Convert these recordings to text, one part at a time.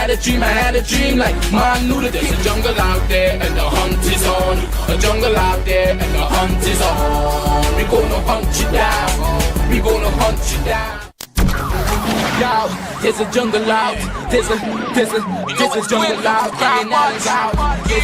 had a dream like man knew that there's a jungle out there and the hunt is on. A jungle out there and the hunt is on. We gonna hunt you down. We gonna hunt you down. Yo, there's a jungle out. There's a jungle out. There's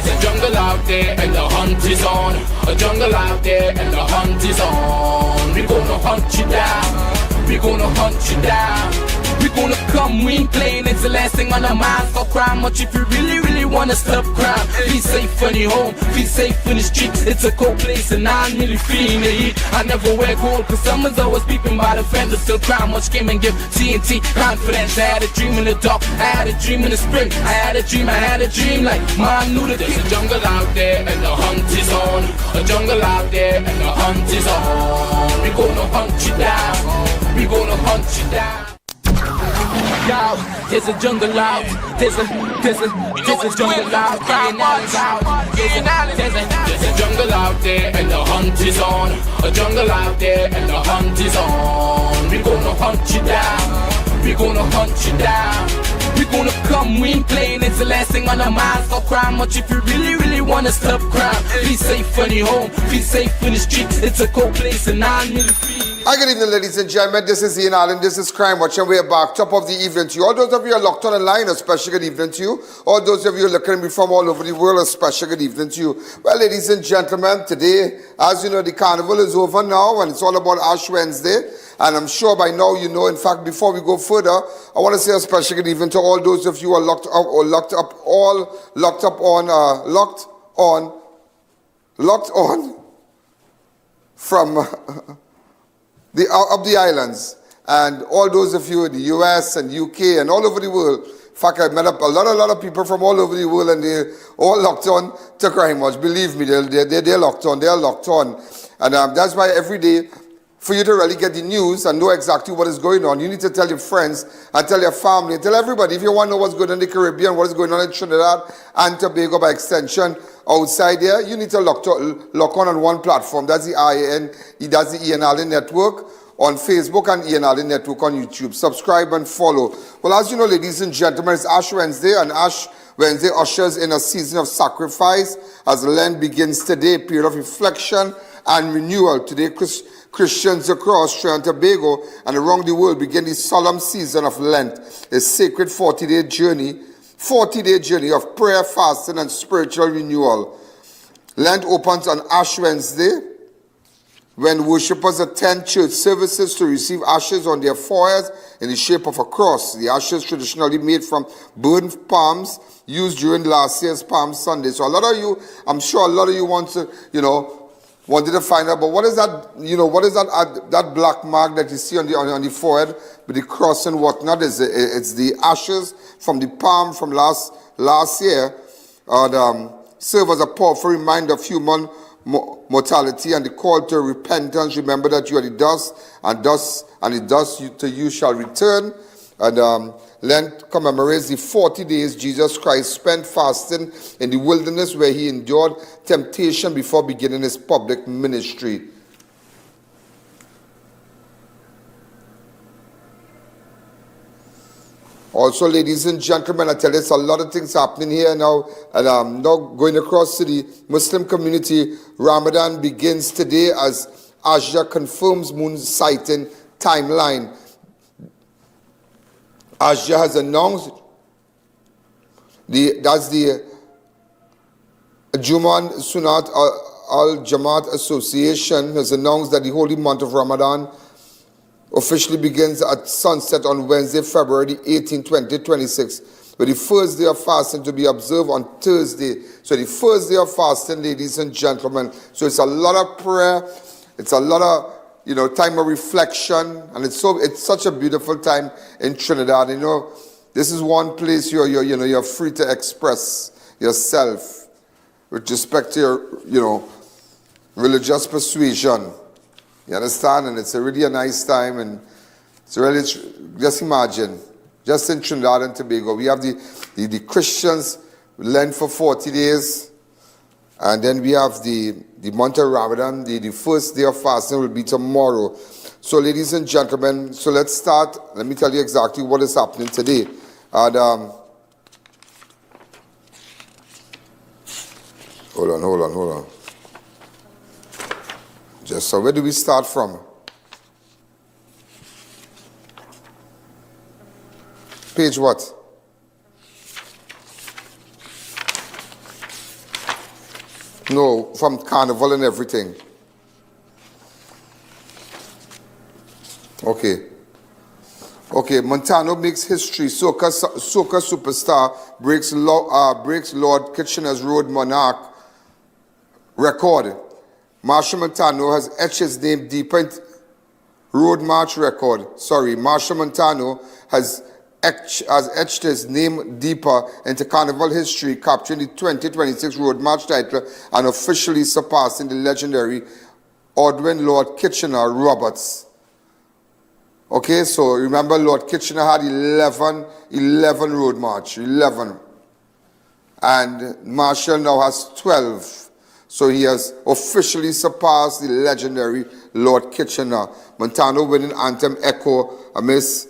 a jungle out there and the hunt is on. A jungle out there and the hunt is on. We gonna hunt you down. We gonna hunt you down. We gonna come, we ain't playing, it's the last thing on our minds. For crime, much if you really wanna stop crime. Be safe when you're home, be safe in the streets. It's a cold place and I'm really feeling the heat. I never wear gold cause someone's always peeping by the fence. Still crime, much came and give TNT confidence. I had a dream in the dark, I had a dream in the spring. I had a dream like man knew that there's a jungle out there and the hunt is on. A jungle out there and the hunt is on. We gonna hunt you down. We gonna hunt you down. Yo, there's a jungle out. There's a jungle out. There's a jungle out there and the hunt is on. A jungle out there and the hunt is on. We gonna hunt you down. We gonna hunt you down. We gonna come, we ain't playing, it's the last thing on our minds. For crime, much if you really wanna stop crime. Be safe when you're home, be safe in the streets. It's a cold place and I'm really feeling. Hi, good evening, ladies and gentlemen. This is I.A.N, this is Crime Watch, and we are back. Top of the evening to you. All those of you who are locked on the line, a special good evening to you. All those of you who are looking at me from all over the world, a special good evening to you. Well, ladies and gentlemen, today, as you know, the carnival is over now, and it's all about Ash Wednesday. And I'm sure by now you know. In fact, before we go further, I want to say a special good evening to all those of you who are locked on from the islands, and all those of you in the US and UK and all over the world. In fact, I met up a lot of people from all over the world, and they're all locked on to Crime Watch. Believe me, they're locked on. They're locked on, and that's why every day, for you to really get the news and know exactly what is going on, you need to tell your friends and tell your family and tell everybody. If you want to know what's going on in the Caribbean, what is going on in Trinidad and Tobago by extension, outside there, you need to lock on one platform. That's the I.A.N, that's the I.A.N network on Facebook and I.A.N network on YouTube. Subscribe and follow. Well, as you know, ladies and gentlemen, it's Ash Wednesday, and Ash Wednesday ushers in a season of sacrifice as Lent begins today, a period of reflection and renewal. Today, Christians across Trinidad and Tobago and around the world begin the solemn season of Lent, a sacred 40-day journey of prayer, fasting, and spiritual renewal. Lent opens on Ash Wednesday, when worshippers attend church services to receive ashes on their foreheads in the shape of a cross. The ashes traditionally made from burned palms used during last year's Palm Sunday. So I'm sure a lot of you wanted to find out, but what is that, what is that black mark that you see on the forehead with the cross and whatnot? It's the ashes from the palm from last year, serve as a powerful reminder of human mortality and the call to repentance. Remember that you are the dust, and the dust to you shall return. And Lent commemorates the 40 days Jesus Christ spent fasting in the wilderness, where he endured temptation before beginning his public ministry. Also, ladies and gentlemen, I tell you, there's a lot of things happening here now. And I'm now going across to the Muslim community. Ramadan begins today as ASJA confirms moon sighting timeline. ASJA has announced that's the Juman Sunat Al-Jamaat Association has announced that the holy month of Ramadan officially begins at sunset on Wednesday, February 18, 2026, with the first day of fasting to be observed on Thursday. So the first day of fasting, ladies and gentlemen. So it's a lot of prayer. It's a lot of time of reflection, and it's such a beautiful time in Trinidad. This is one place you're free to express yourself with respect to your religious persuasion. You understand? And it's really a nice time, and it's really, just imagine, just in Trinidad and Tobago, we have the Christians Lent for 40 days, and then we have the month of Ramadan. The first day of fasting will be tomorrow. So, ladies and gentlemen, so let's start. Let me tell you exactly what is happening today. And hold on. Just so where do we start from? Page what? No, from Carnival and everything. Okay, Montano makes history. Soca superstar breaks Lord Kitchener's Road Monarch record. Marshall Montano has etched his name deeper into Road March record. Marshall Montano has etched his name deeper into Carnival history, capturing the 2026 Road March title and officially surpassing the legendary Ordwin Lord Kitchener Roberts. Okay, so remember Lord Kitchener had 11 Road March, 11. And Marshall now has 12. So he has officially surpassed the legendary Lord Kitchener. Montano winning anthem echo amidst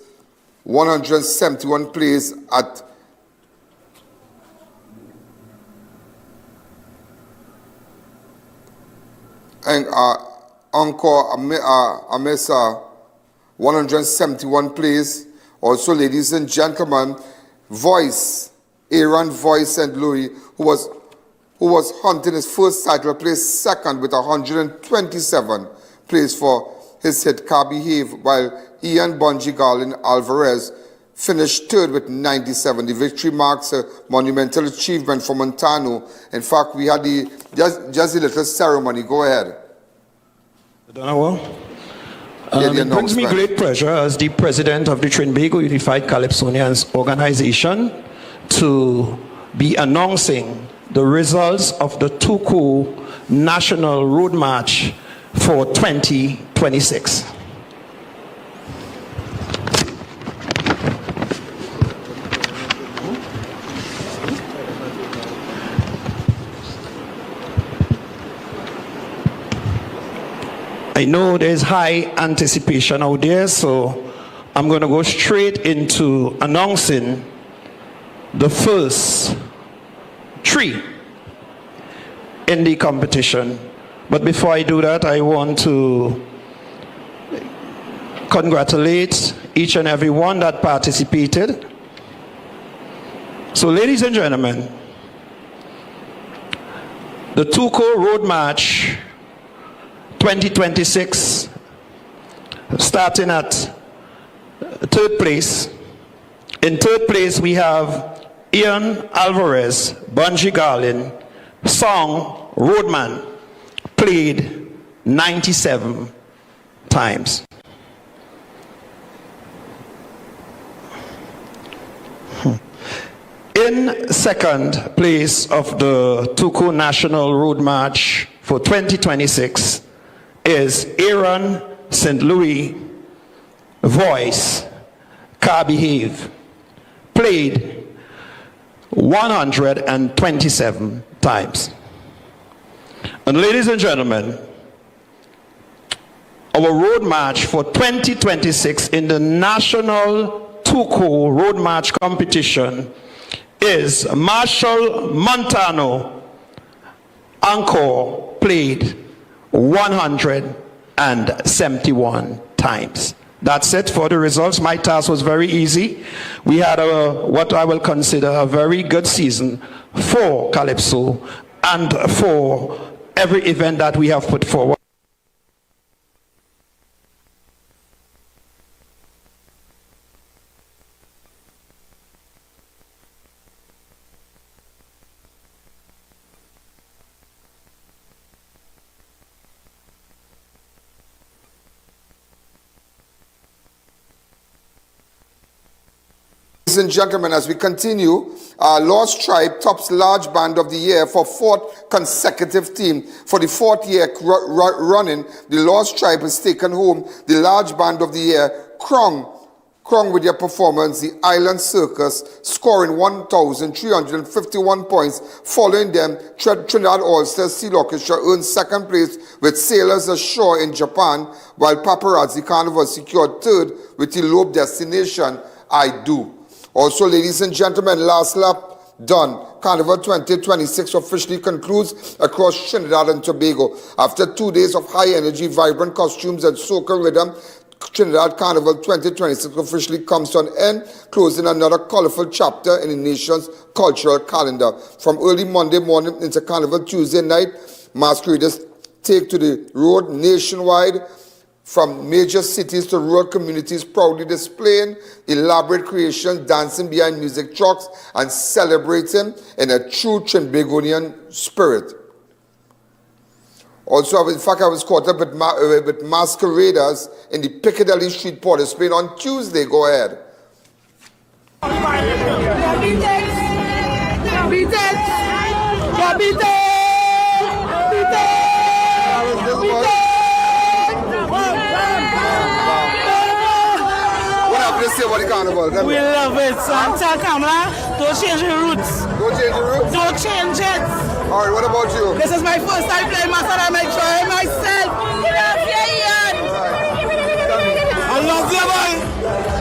171 plays at encore amidst 171 plays. Also, ladies and gentlemen, Voice, A.A.N, Voice and Louis, who was hunting his first title, placed second with 127 plays for his hit Car Behave, while I.A.N, Bungie Garland Alvarez finished third with 97. The victory marks a monumental achievement for Montano. In fact, we had just a little ceremony. Go ahead. It brings me great pleasure as the president of the Trinidad Unified Calypsonians organization to be announcing the results of the Tuku National Road March for 2026. I know there's high anticipation out there, so I'm going to go straight into announcing the first 3 in the competition. But before I do that, I want to congratulate each and every one that participated. So, ladies and gentlemen, the Tuku Road March 2026, starting at 3rd place. In 3rd place, we have I.A.N Alvarez, Bungie Garland, song Roadman, played 97 times. In 2nd place of the Tuku National Road March for 2026 is A.A.N St. Louis, Voice, Car Behave, played 127 times. And ladies and gentlemen, our road march for 2026 in the National Tuku Road March competition is Marshall Montano, encore, played 171 times. That's it for the results. My task was very easy. We had what I will consider a very good season for Calypso and for every event that we have put forward. Ladies and gentlemen, as we continue, Lost Tribe tops large band of the year for 4th consecutive team. For the 4th year running, the Lost Tribe has taken home the large band of the year, crowned with their performance, the Island Circus, scoring 1,351 points. Following them, Trinidad All-Stars Steel Orchestra earned 2nd place with Sailors Ashore in Japan, while Paparazzi Carnival secured 3rd with the Lobe Destination, I Do. Also, ladies and gentlemen, last lap done. Carnival 2026 officially concludes across Trinidad and Tobago. After 2 days of high energy, vibrant costumes and soca rhythm, Trinidad Carnival 2026 officially comes to an end, closing another colorful chapter in the nation's cultural calendar. From early Monday morning into Carnival Tuesday night, masqueraders take to the road nationwide, from major cities to rural communities, proudly displaying elaborate creations, dancing behind music trucks, and celebrating in a true Trinbagonian spirit. Also, in fact, I was caught up with masqueraders in the Piccadilly Street Port Spain on Tuesday. Go ahead. Say about the carnival. We love it, son. Tell Kamala, don't change your roots. Don't change your roots? Don't change it. All right, what about you? This is my first time playing Master and I'm enjoying myself. We love you, Ian. I love you, boy.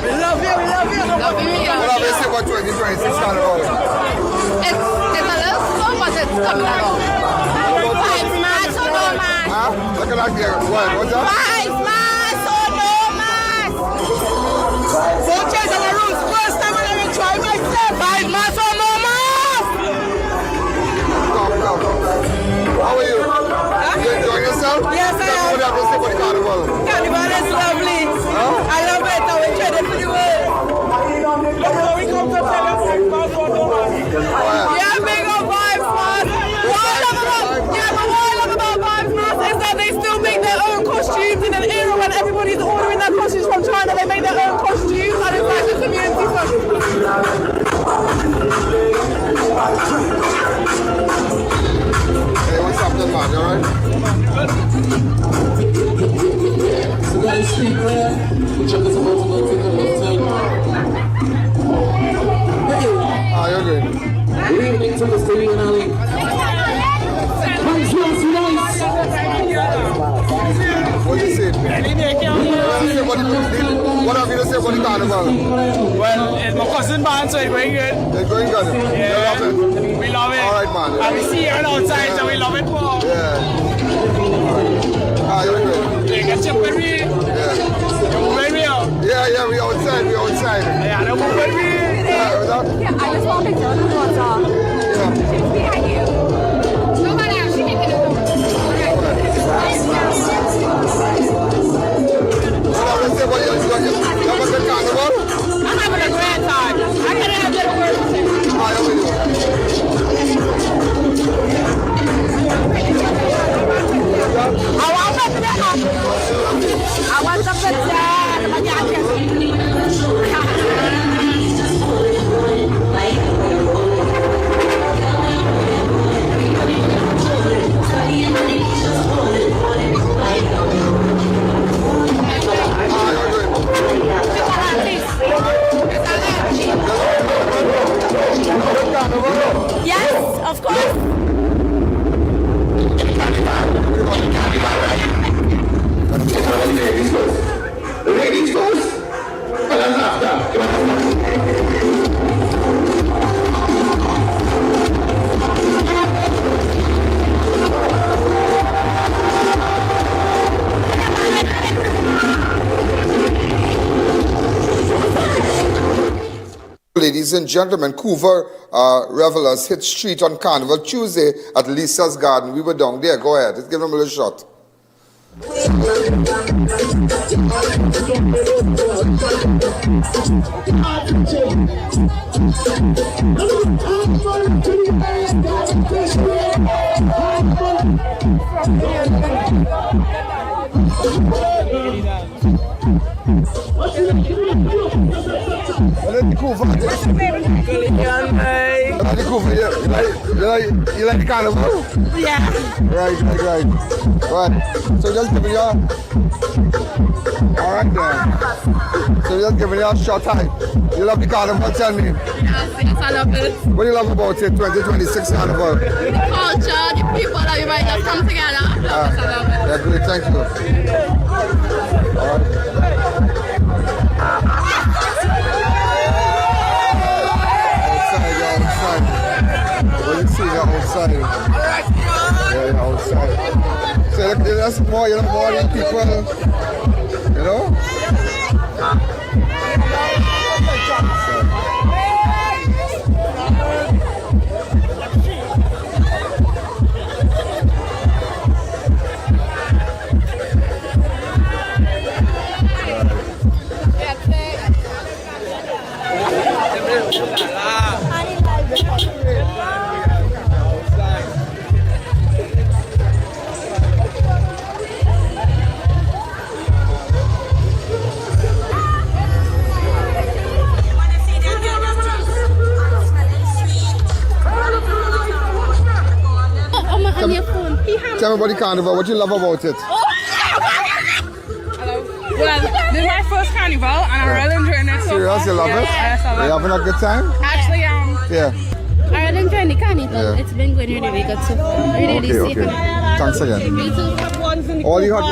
We love you, we love you. Love you, Ian. What have you say about 2026 carnival? It's a little slow, but it's coming along. 5 months or no months. Huh? Look at that there. What's that? 5 months or no months. Don't change our rules. First time I'm enjoying myself. 5 months or no months. How are you? You enjoying yourself? Yes, I am. What have you say about the carnival? Carnival is lovely. I love it. I will trade it for the world. We come to tell you 5 months or no months. Yeah, big up 5 months. What I love about 5 months is that they still make their own costumes in an era when everybody's ordering their costumes from China. They make their own costumes and it's like a community function. Hey, what's happening, man? You all right? Ah, you're good. Good evening to Mr. Ianalleyne. What do you say? What have you to say about the carnival? Well, it's my cousin band, so it's going good. It's going good. Yeah. You love it? We love it. All right, man. And we see it outside, so we love it more. Yeah. Ah, you're good. You get your with me. Yeah. You move with me. Yeah, we outside, we outside. Yeah, you move with me. Yeah, with that? Yeah, I just want to picture of the water. Yeah. She's behind you. Nobody else, she can get it. What have you say about you? You have a good carnival? I'm having a great time. I can't have a good word. Ah, you're with you. I want some pizza. Yes, of course. Ladies first. And after. Ladies and gentlemen, Couver revelers hit street on Carnival Tuesday at Lisa's Garden. We were down there. Go ahead. Let's give them a little shot. You like the carnival? Yeah. Right. So just giving you all right then. So just giving you a short time. You love the carnival, tell me. Yes, I love it. What do you love about it, 2026 carnival? The culture, the people that you might just come together. I love it. Yeah, great, thank you. All right. outside. Yeah, outside. So that's more, more than people, you know? Tell me about the carnival, what you love about it? Well, this is my first carnival and I'm really enjoying it so Serious, far. you love it? Yes, I love Are you having a good time? Actually, Yeah. I really enjoyed the carnival. Yeah. It's been going really good so far. Really safe. Okay. Thanks again. All the hot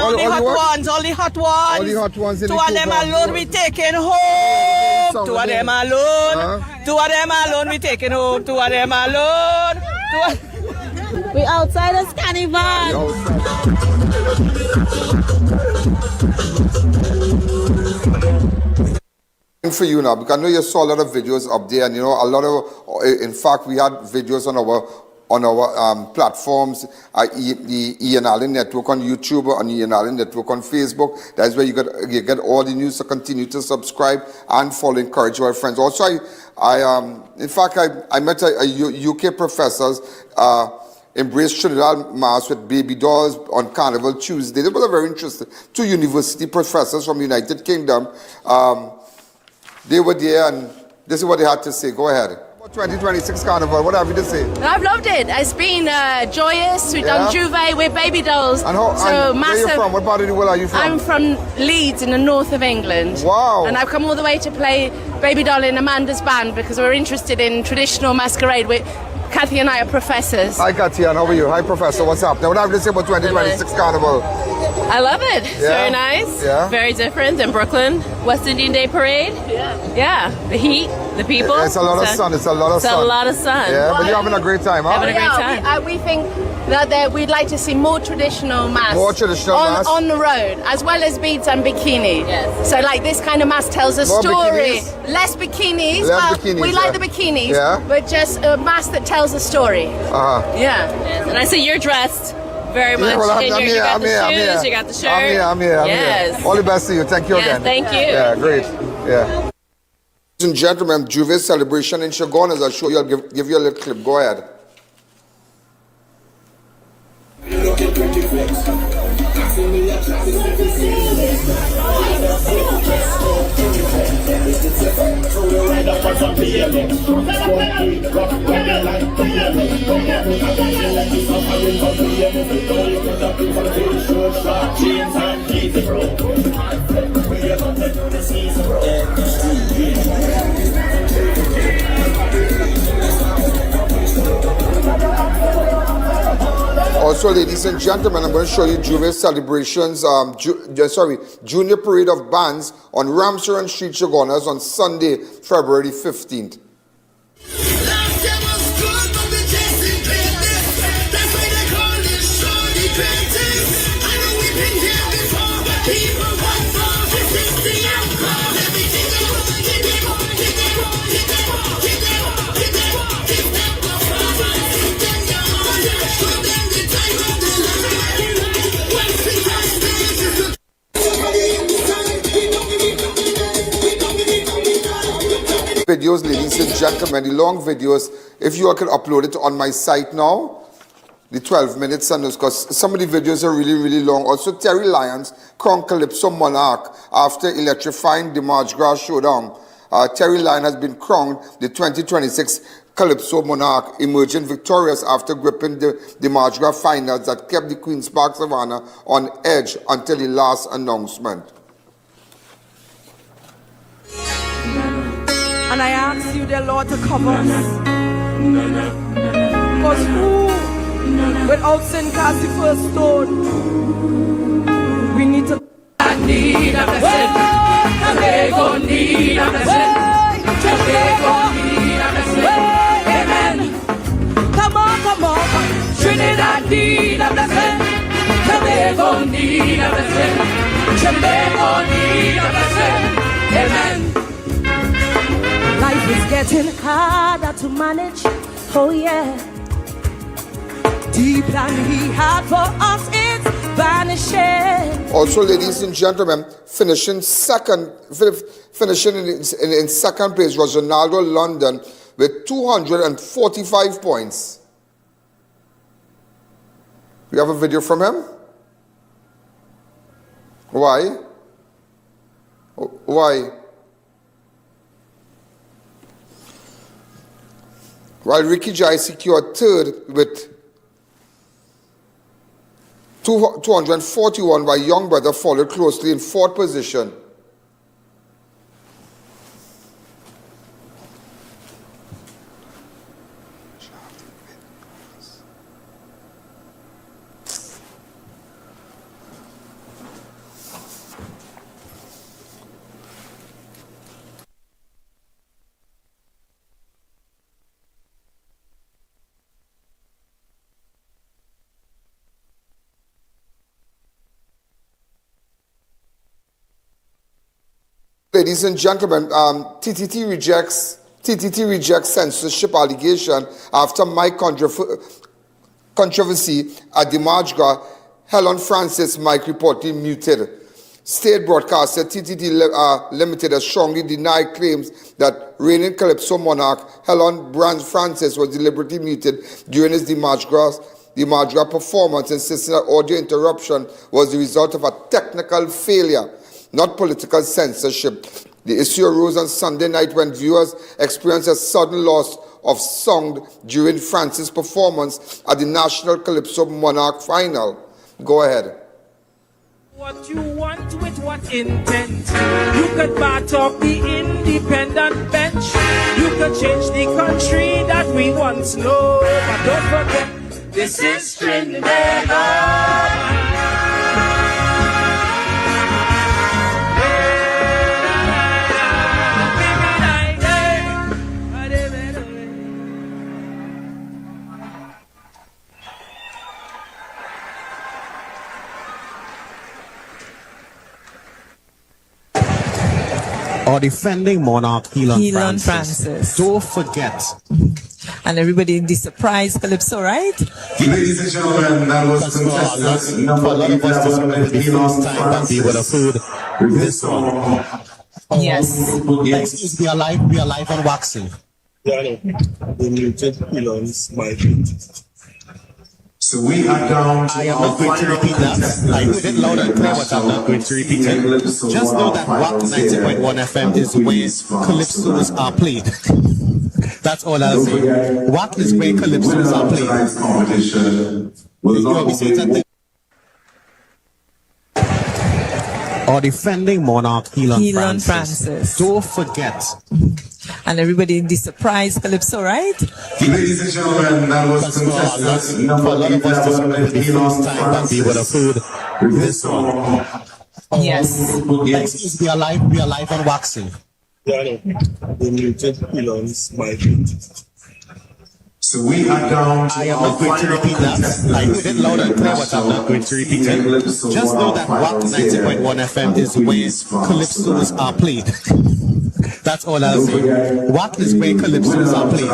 ones. All the hot ones. All the hot ones in Two the of them program. alone we taking home. Some Two of of them them. alone. Two of them alone we taking home. Two of them alone. We outside the carnival. For you now, because I know you saw a lot of videos up there, and you know a lot of. In fact, we had videos on our platforms, the I.A.N network on YouTube, on the I.A.N network on Facebook. That's where you get all the news. So continue to subscribe and follow, encourage our friends. Also, in fact, I met a UK professors. Embraced Trinidad Mass with baby dolls on Carnival Tuesday. They were very interesting. Two university professors from the United Kingdom. They were there, and this is what they had to say. Go ahead. 2026 Carnival, what have you to say? I've loved it. It's been joyous. We've done Juve, we're baby dolls. And where are you from? What part of the world are you from? I'm from Leeds in the north of England. Wow. And I've come all the way to play baby doll in Amanda's band because we're interested in traditional masquerade. Kathy and I are professors. Hi Kathy, and how are you? Hi Professor, what's up? Now what have you to say about 2026 Carnival? I love it. It's very nice. Yeah. Very different than Brooklyn. West Indian Day Parade. Yeah. The heat, the people. It's a lot of sun. It's a lot of sun. It's a lot of sun. Yeah, but you're having a great time, huh? Having a great time. We think that we'd like to see more traditional masks. More traditional masks? On the road, as well as beads and bikini. Yes. So like this kind of mask tells a More story. bikinis? Less bikinis. Less bikinis, we like the bikinis, but just a mask that tells a story. Uh-huh. Yeah. Yes. And I see you're dressed very much. I'm you got the shoes, you got the shirt. I'm here. Yes. All the best to you. Thank you Yes, again. thank you. Yeah, great. Yeah. Ladies and gentlemen, Juve's celebration in Chagonas. I'll show you. I'll give you a little clip. Go ahead. Also, ladies and gentlemen, I'm going to show you Juve's celebrations, Junior Parade of Bands on Ramsey Street, Chagonas on Sunday, February 15th. Videos, ladies and gentlemen, the long videos, if you all can upload it on my site now, the 12 minutes, and because some of the videos are really, really long. Also, Terri Lyons crowned Calypso Monarch after electrifying Dimanche Gras showdown. Terri Lyons has been crowned the 2026 Calypso Monarch, emerging victorious after gripping the Dimanche Gras finals that kept the Queen's Park Savannah on edge until the last announcement. And I ask you, dear Lord, to cover us. Because who, without sin, cast the first stone? We need to. I need a blessing. They gon' need a blessing. They gon' need a blessing. Amen. Come on, come on, Trinidad need a blessing. Tobago need a blessing. Jamaica need a blessing. Amen. Life is getting harder to manage. Oh yeah. The plan he had for us is vanishing. Also, ladies and gentlemen, finishing in second place was Ronaldo London with 245 points. We have a video from him. Why? Why? While Ricky Jai secured third with 241, while Young Brother followed closely in fourth position. Ladies and gentlemen, TTT rejects censorship allegation after mic controversy at Dimanche Gras. Helen Francis mic reportedly muted. State broadcaster TTT Limited has strongly denied claims that reigning Calypso Monarch Helen Francis was deliberately muted during his Dimanche Gras performance, insisting that audio interruption was the result of a technical failure, not political censorship. The issue arose on Sunday night when viewers experienced a sudden loss of sound during Francis' performance at the National Calypso Monarch final. Go ahead. What you want with what intent? You could bat up the independent bench. You could change the country that we once know. But don't forget, this is Trinidad. Our defending monarch, I.A.N. Francis. Don't forget. And everybody in the surprise Calypso, right? Ladies and gentlemen, that was contestant number 11, I.A.N. We would have heard this song. Yes. Yes, we are live on waxing. Yeah, the muted pillars might be. So we are down to I am not going to repeat that. I heard it loud and clear, but I'm not going to repeat it. Just know that WAC 90.1 FM is where Calypsos are played. That's all I'll say. WAC is where Calypsos are played. Our defending monarch, I.A.N. Francis. Don't forget. And everybody in the surprise Calypso, right? Ladies and gentlemen, that was contestant number 11, I.A.N. We would have heard this song. Yes. Yes, we are live on waxing. Yeah, the muted pillars might be. So we are down to I am not going to repeat that. I heard it loud and clear, but I'm not going to repeat it. Just know that WAC 90.1 FM is where Calypsos are played. That's all I'll say. WAC is where Calypsos are played.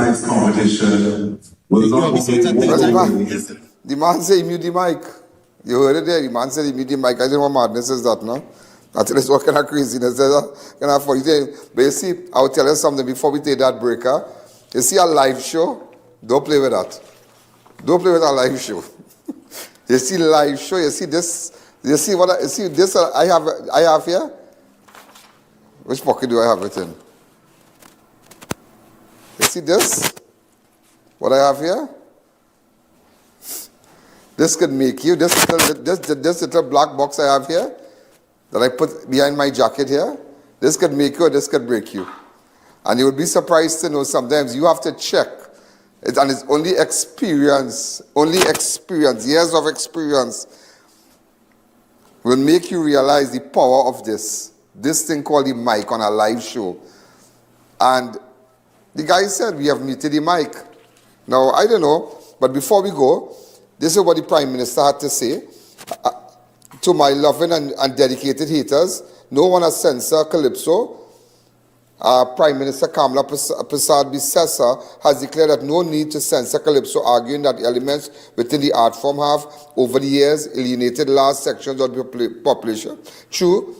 The man said he mute the mic. You heard it there. The man said he mute the mic. I don't know what madness is that, no? That's what kind of craziness is that? Kind of funny thing. But you see, I'll tell you something before we take that break. You see a live show? Don't play with that. Don't play with a live show. You see live show, you see this, you see what you see this I have here? Which pocket do I have it in? You see this? What I have here? This could make you, this little black box I have here, that I put behind my jacket here, this could make you or this could break you. And you would be surprised to know sometimes you have to check. And it's only experience, years of experience will make you realize the power of this thing called the mic on a live show. And the guy said, we have muted the mic. Now, I don't know, but before we go, This is what the Prime Minister had to say. To my loving and dedicated haters, no one has censored Calypso. Prime Minister Kamala Persad-Bissessar has declared that no need to censor Calypso, arguing that elements within the art form have, over the years, alienated large sections of the population through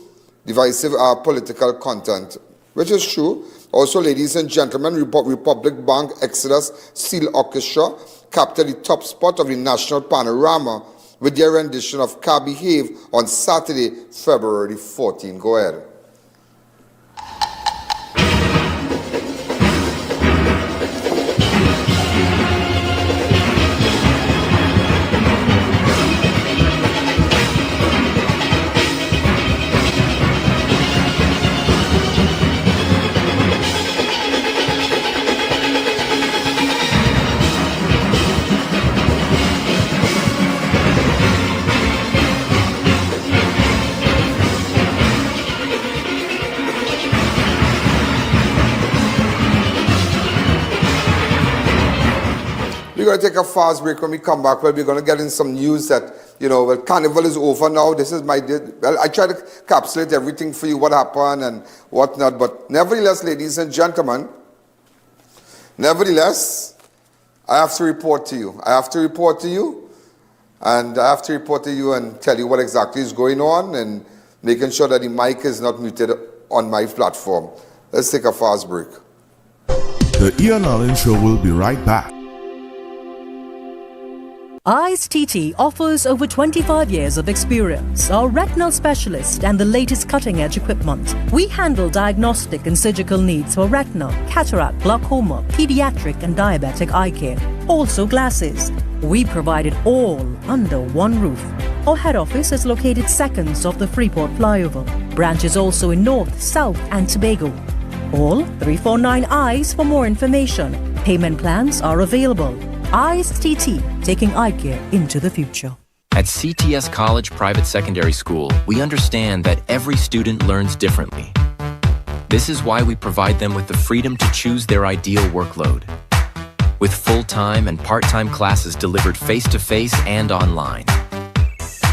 divisive political content, which is true. Also, ladies and gentlemen, Republic Bank Exodus Steel Orchestra captured the top spot of the national panorama with their rendition of Can't Behave on Saturday, February 14. Go ahead. We're going to take a fast break. When we come back, well, we're going to get in some news that, well, Carnival is over now. This is I try to encapsulate everything for you, what happened and whatnot. But nevertheless, ladies and gentlemen, I have to report to you. And I have to report to you and tell you what exactly is going on and making sure that the mic is not muted on my platform. Let's take a fast break. The I.A.N Show will be right back. ISTT offers over 25 years of experience, are retinal specialist and the latest cutting-edge equipment. We handle diagnostic and surgical needs for retina, cataract, glaucoma, pediatric and diabetic eye care. Also glasses. We provide it all under one roof. Our head office is located seconds off the Freeport flyover. Branches also in North, South and Tobago. Call 349 Eyes for more information. Payment plans are available. ISTT, taking eye care into the future. At CTS College Private Secondary School, we understand that every student learns differently. This is why we provide them with the freedom to choose their ideal workload. With full-time and part-time classes delivered face-to-face and online.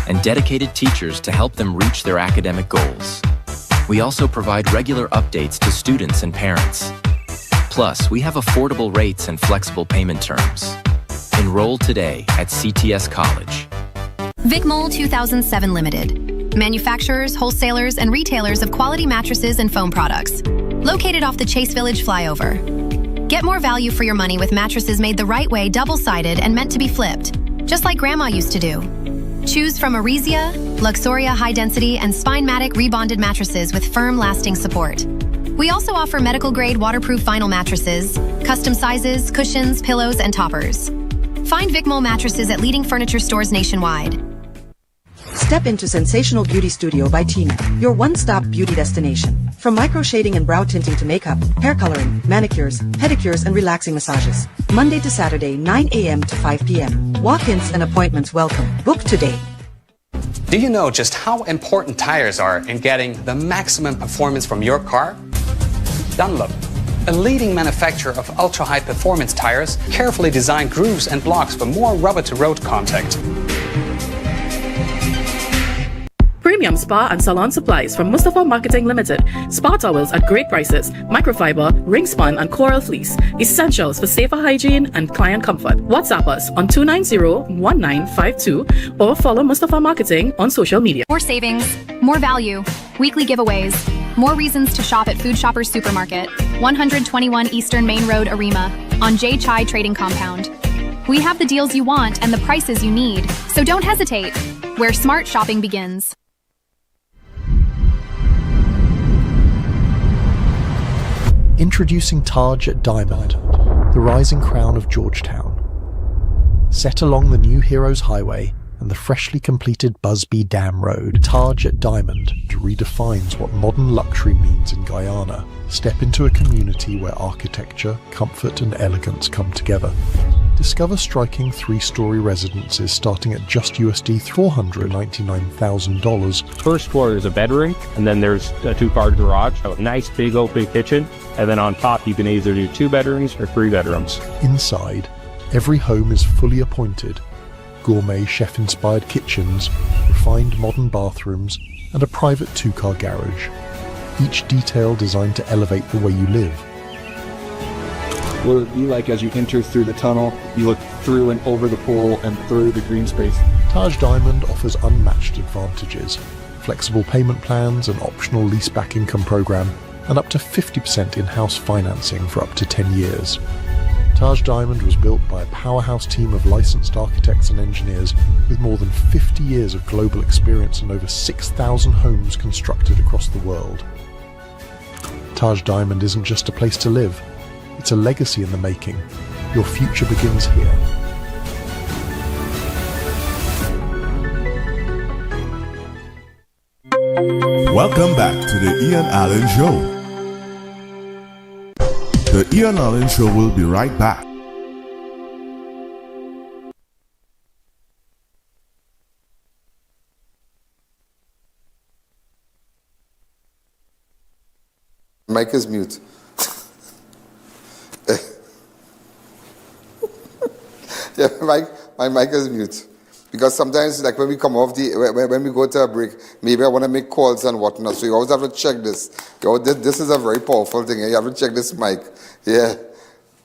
And dedicated teachers to help them reach their academic goals. We also provide regular updates to students and parents. Plus, we have affordable rates and flexible payment terms. Enroll today at CTS College. Vicmol 2007 Limited. Manufacturers, wholesalers, and retailers of quality mattresses and foam products. Located off the Chase Village flyover. Get more value for your money with mattresses made the right way, double-sided, and meant to be flipped. Just like Grandma used to do. Choose from Arisia, Luxuria high-density, and Spine-Matic rebonded mattresses with firm, lasting support. We also offer medical-grade waterproof vinyl mattresses, custom sizes, cushions, pillows, and toppers. Find Vicmol mattresses at leading furniture stores nationwide. Step into Sensational Beauty Studio by Tina, your one-stop beauty destination. From micro shading and brow tinting to makeup, hair coloring, manicures, pedicures, and relaxing massages. Monday to Saturday, 9 a.m. to 5 p.m. Walk-ins and appointments welcome. Book today. Do you know just how important tires are in getting the maximum performance from your car? Dunlop, a leading manufacturer of ultra-high performance tires, carefully designed grooves and blocks for more rubber-to-road contact. Premium spa and salon supplies from Mustafa Marketing Limited. Spa towels at great prices, microfiber, ring spun and coral fleece. Essentials for safer hygiene and client comfort. WhatsApp us on 290-1952 or follow Mustafa Marketing on social media. More savings, more value, weekly giveaways, more reasons to shop at Food Shoppers Supermarket, 121 Eastern Main Road, Arima, on J. Chai Trading Compound. We have the deals you want and the prices you need, so don't hesitate. Where smart shopping begins. Introducing Taj at Diamond, the rising crown of Georgetown. Set along the New Heroes Highway and the freshly completed Busby Dam Road, Taj at Diamond redefines what modern luxury means in Guyana. Step into a community where architecture, comfort and elegance come together. Discover striking 3-story residences starting at just USD $499,000. First floor is a bedroom, and then there's a 2-car garage, a nice big open kitchen, and then on top you can either do 2 bedrooms or 3 bedrooms. Inside, every home is fully appointed, gourmet chef-inspired kitchens, refined modern bathrooms, and a private 2-car garage. Each detail designed to elevate the way you live. What it'll be like as you enter through the tunnel, you look through and over the pool and through the green space. Taj Diamond offers unmatched advantages, flexible payment plans, an optional leaseback income program, and up to 50% in-house financing for up to 10 years. Taj Diamond was built by a powerhouse team of licensed architects and engineers with more than 50 years of global experience and over 6,000 homes constructed across the world. Taj Diamond isn't just a place to live, it's a legacy in the making. Your future begins here. Welcome back to the I.A.N Show. The I.A.N Show will be right back. Mic is mute. Yeah, my mic is mute. Because sometimes, like when we come off when we go to a break, maybe I want to make calls and whatnot. So you always have to check this. This is a very powerful thing. You have to check this mic. Yeah,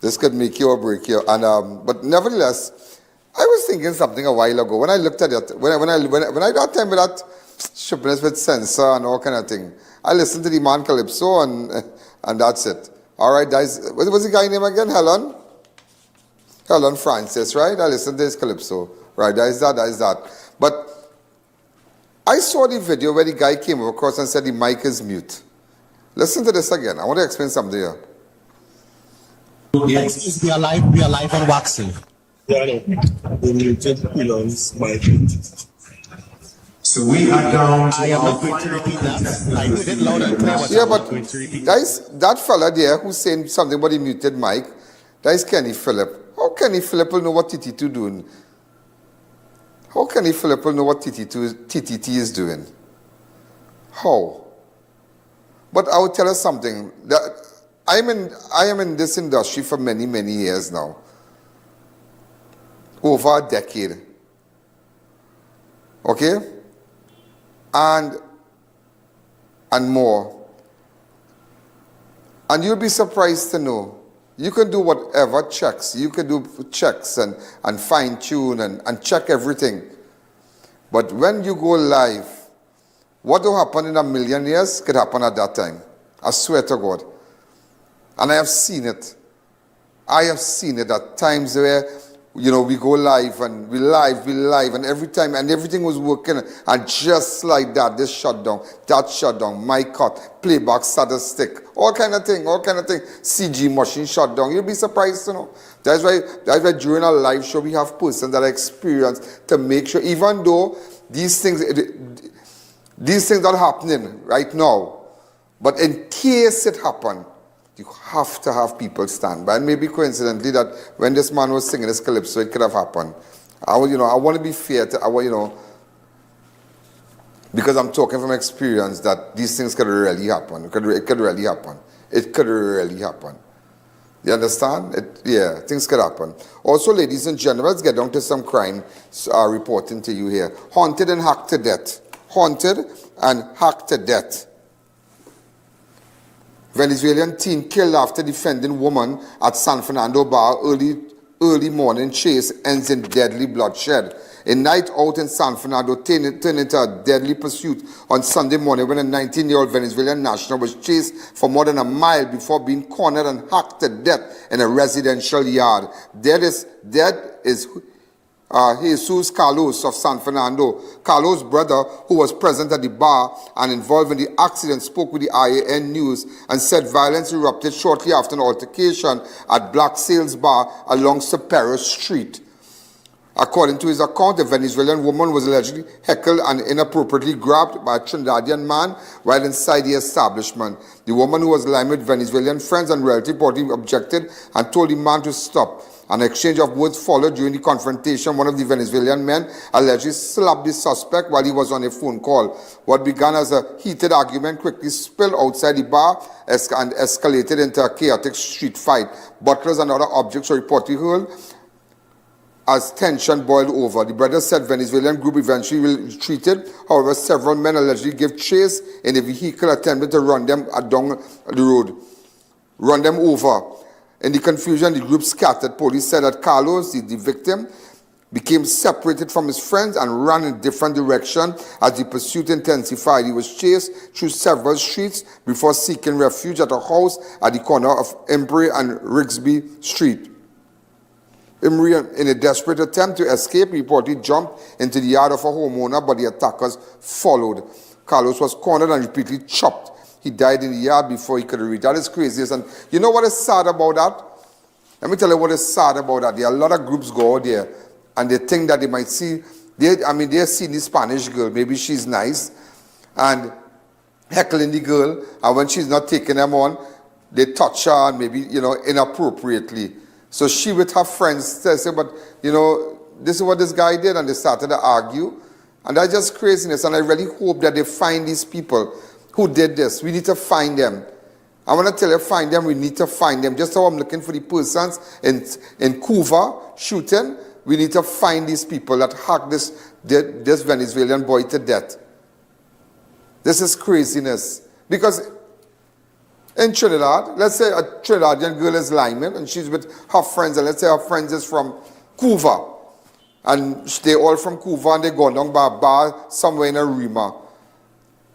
this could make you or break you. And but nevertheless, I was thinking something a while ago when I looked at it. When I got time with that stupidness with censor and all kind of thing, I listened to the man Calypso and that's it. All right, guys. What was the guy name again? Helen Francis, right? I listened to his Calypso. Right, that is that. But I saw the video where the guy came across and said the mic is mute. Listen to this again. I want to explain something here. Yes, we are live on waxing. Yeah, the muted belongs mic. So we are down to I am not going to repeat that. I heard it loud and clear. Yeah, but guys, that fella there who's saying something about the muted mic, that is Kenny Phillip. How Kenny Phillip will know what TT2 doing? How Kenny Phillip will know what TTT is doing? How? But I will tell you something. That I am in this industry for many, many years now. Over a decade. Okay? And more. And you'll be surprised to know you can do whatever checks. You can do checks and fine-tune and check everything. But when you go live, what will happen in a million years could happen at that time. I swear to God. And I have seen it. I have seen it at times where, you know, we go live and we live, and every time, and everything was working, and just like that, this shut down, that shut down, mic cut, playback started stick, all kind of thing, CG machine shut down. You'll be surprised to know. That's why during our live show, we have persons that are experienced to make sure, even though these things are happening right now, but in case it happen, you have to have people stand by. And maybe coincidentally that when this man was singing this Calypso, it could have happened. I want to be fair to, because I'm talking from experience that these things could really happen. It could really happen. It could really happen. You understand? Things could happen. Also, ladies and gentlemen, let's get down to some crime reporting to you here. Haunted and hacked to death. Haunted and hacked to death. Venezuelan teen killed after defending woman at San Fernando bar. Early morning chase ends in deadly bloodshed. A night out in San Fernando turned into a deadly pursuit on Sunday morning when a 19-year-old Venezuelan national was chased for more than a mile before being cornered and hacked to death in a residential yard. Dead is Jesus Carlos of San Fernando. Carlos' brother, who was present at the bar and involved in the accident, spoke with the I.A.N. News and said violence erupted shortly after an altercation at Black Sales Bar along Sapero Street. According to his account, the Venezuelan woman was allegedly heckled and inappropriately grabbed by a Trinidadian man while inside the establishment. The woman, who was lying with Venezuelan friends and relatives, reportedly objected and told the man to stop. An exchange of words followed. During the confrontation, one of the Venezuelan men allegedly slapped the suspect while he was on a phone call. What began as a heated argument quickly spilled outside the bar and escalated into a chaotic street fight. Butlers and other objects were reportedly hurled as tension boiled over. The brothers said Venezuelan group eventually retreated. However, several men allegedly gave chase in a vehicle attempting to run them down the road, run them over. In the confusion, the group scattered. Police said that Carlos, the victim, became separated from his friends and ran in different directions as the pursuit intensified. He was chased through several streets before seeking refuge at a house at the corner of Embry and Rigsby Street. Imri, in a desperate attempt to escape, reportedly jumped into the yard of a homeowner, but the attackers followed. Carlos was cornered and repeatedly chopped. He died in the yard before he could reach. That is crazy. And you know what is sad about that? Let me tell you what is sad about that. There are a lot of groups go out there and they think that they might see, they're seeing the Spanish girl, maybe she's nice, and heckling the girl, and when she's not taking them on, they touch her and maybe, inappropriately. So she with her friends says, but, this is what this guy did, and they started to argue. And that's just craziness, and I really hope that they find these people who did this. We need to find them. I want to tell you, find them, we need to find them. Just how I'm looking for the persons in Cuba shooting, we need to find these people that hacked this Venezuelan boy to death. This is craziness. Because in Trinidad, let's say a Trinidadian girl is lineman and she's with her friends, and let's say her friends is from Cuba. And they're all from Cuba and they go down by a bar somewhere in a Rima.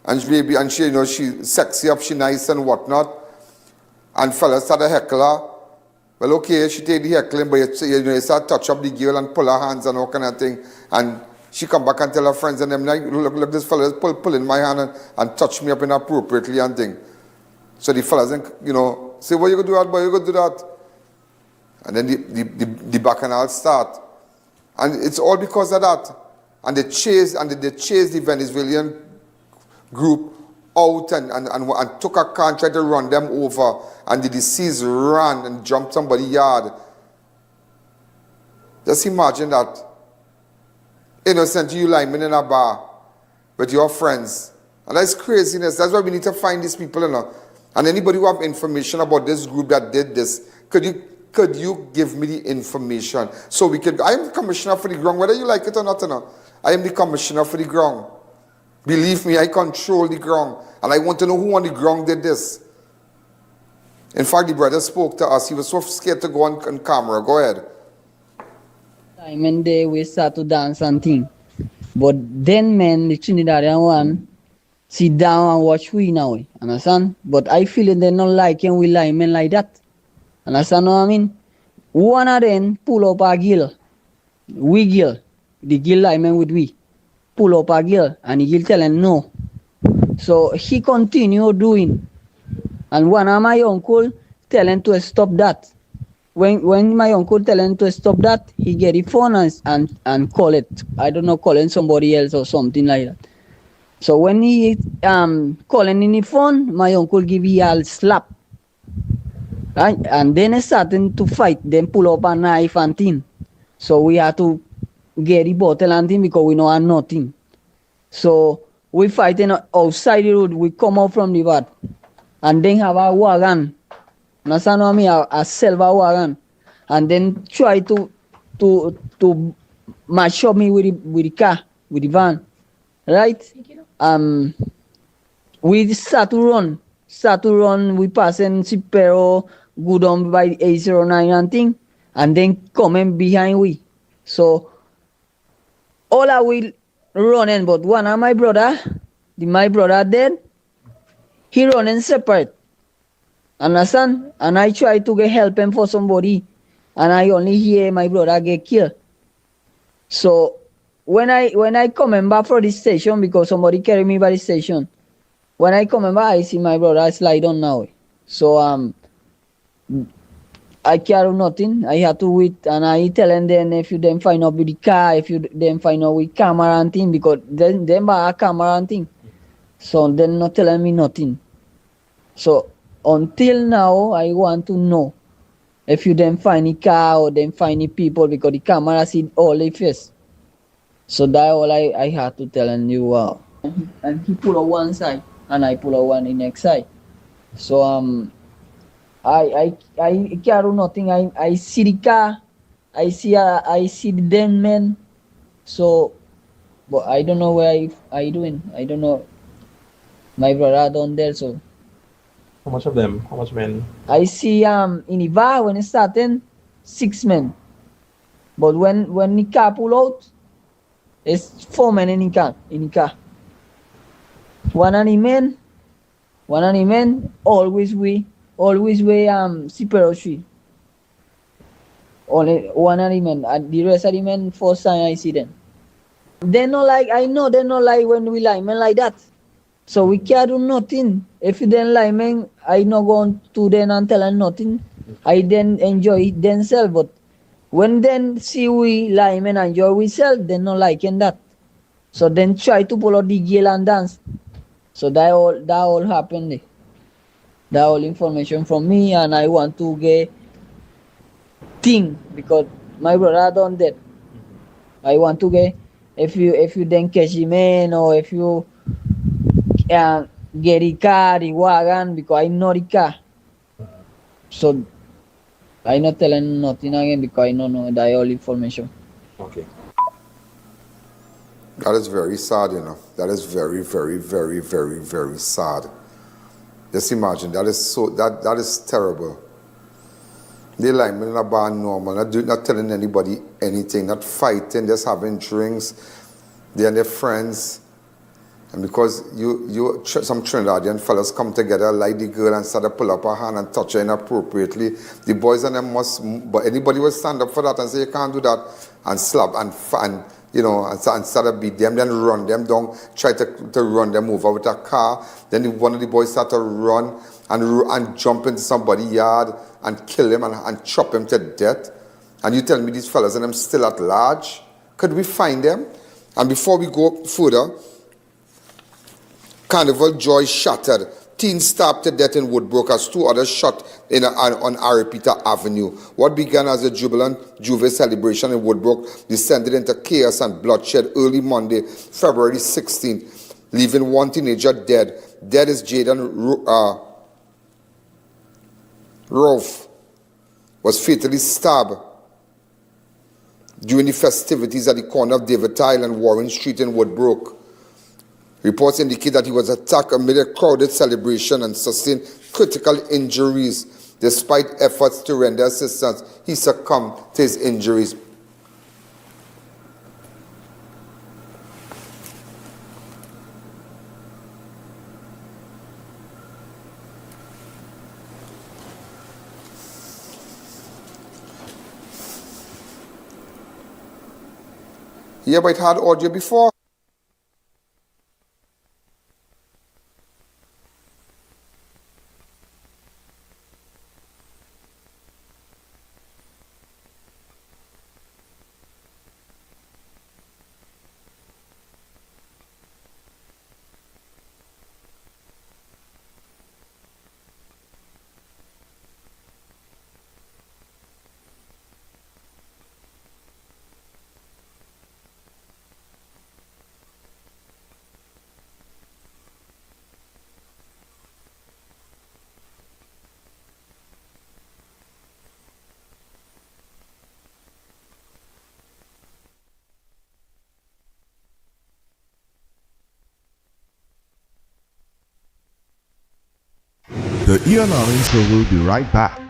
And she, she's sexy up, she's nice and whatnot. And fellas start to heckle her. Well, okay, she take the heckling, but you start touch up the girl and pull her hands and all kind of thing. And she come back and tell her friends and them, like, look, this fella is pulling my hand and touch me up inappropriately and thing. So the fellas, say, what you gonna do that, boy? You gonna do that? And then the bacchanal start. And it's all because of that. And they chase the Venezuelan group out and took a car and tried to run them over. And the deceased ran and jumped somebody's yard. Just imagine that. Innocent you lineman in a bar with your friends. And that's craziness. That's why we need to find these people, And anybody who have information about this group that did this, could you give me the information so we could? I am the commissioner for the ground, whether you like it or not. I am the commissioner for the ground. Believe me, I control the ground, and I want to know who on the ground did this. In fact, the brother spoke to us. He was so scared to go on camera. Go ahead. And day we start to dance and thing, but then the Trinidadian one sit down and watch we now, understand? But I feel they not liking we linemen like that. Understand what I mean? One of them pull up a gill. We gill. The gill lineman with we. Pull up a gill. And the gill tell him no. So he continue doing. And one of my uncle tell him to stop that. When my uncle tell him to stop that, he get the phone and call it. I don't know, calling somebody else or something like that. So when he calling in the phone, my uncle give he a slap. Right? And then he starting to fight, then pull up a knife and thing. So we had to get the bottle and thing because we know have nothing. So we fighting outside the road, we come out from the bar. And then have a wagon. Understand what I mean? A silver wagon. And then try to match up me with the car, with the van. Right? We start to run, we passing Cipero, go down by 809 and thing, and then coming behind we. So all I will running, but one of my brother dead, he running separate. Understand? And I try to get help him for somebody, and I only hear my brother get killed. So when I come back from the station, because somebody carry me by the station, when I come back, I see my brother slide on now. So I carry nothing. I had to wait, and I telling them if you then find out with the car, if you then find out with camera and thing, because then buy a camera and thing. So they're not telling me nothing. So until now, I want to know if you then find the car or then find the people, because the camera see all the face. So that's all I had to tell you. And he pull on one side, and I pull on the next side. So I carry nothing. I see the car, I see the den men. So, but I don't know where I doing. I don't know. My brother down there, so. How much of them? How much men? I see in the bar when it's starting, 6 men. But when the car pull out, it's 4 men in the car. One of the men always weigh superior. Only one of the men, and the rest of the men, first time I see them. They not like, I know they not like when we lie men like that. So we can't do nothing. If you then lie men, I not going to them and tell them nothing. I then enjoy it themselves. But when then see we lie men enjoy ourselves, they not liking that. So then try to pull out the gear and dance. So that all happened there. That all information from me, and I want to get thing because my brother done that. I want to get if you then catch the man, or if you get the car, the wagon, because I know the car. So I not telling nothing again because I don't know that all information. Okay. That is very sad, you know. That is very, very, very, very, very sad. Just imagine, that is terrible. They like me in a bar normal, not telling anybody anything, not fighting, just having drinks. They and their friends. And because some Trinidadian fellas come together, like the girl and start to pull up her hand and touch her inappropriately, the boys and them but anybody will stand up for that and say you can't do that, and slap and you know, and start to beat them, then run them down, try to run them over with a car. Then one of the boys start to run and jump into somebody's yard and kill him and chop him to death. And you tell me these fellas and them still at large? Could we find them? And before we go further, Carnival joy shattered. Teen stabbed to death in Woodbrook as 2 others shot on Aripita Avenue. What began as a jubilant Juve celebration in Woodbrook descended into chaos and bloodshed early Monday, February 16th, leaving one teenager dead. Dead is Jaden Rolfe, was fatally stabbed during the festivities at the corner of David Tile and Warren Street in Woodbrook. Reports indicate that he was attacked amid a crowded celebration and sustained critical injuries. Despite efforts to render assistance, he succumbed to his injuries. Yeah, but it had audio before. The I.A.N Show will be right back.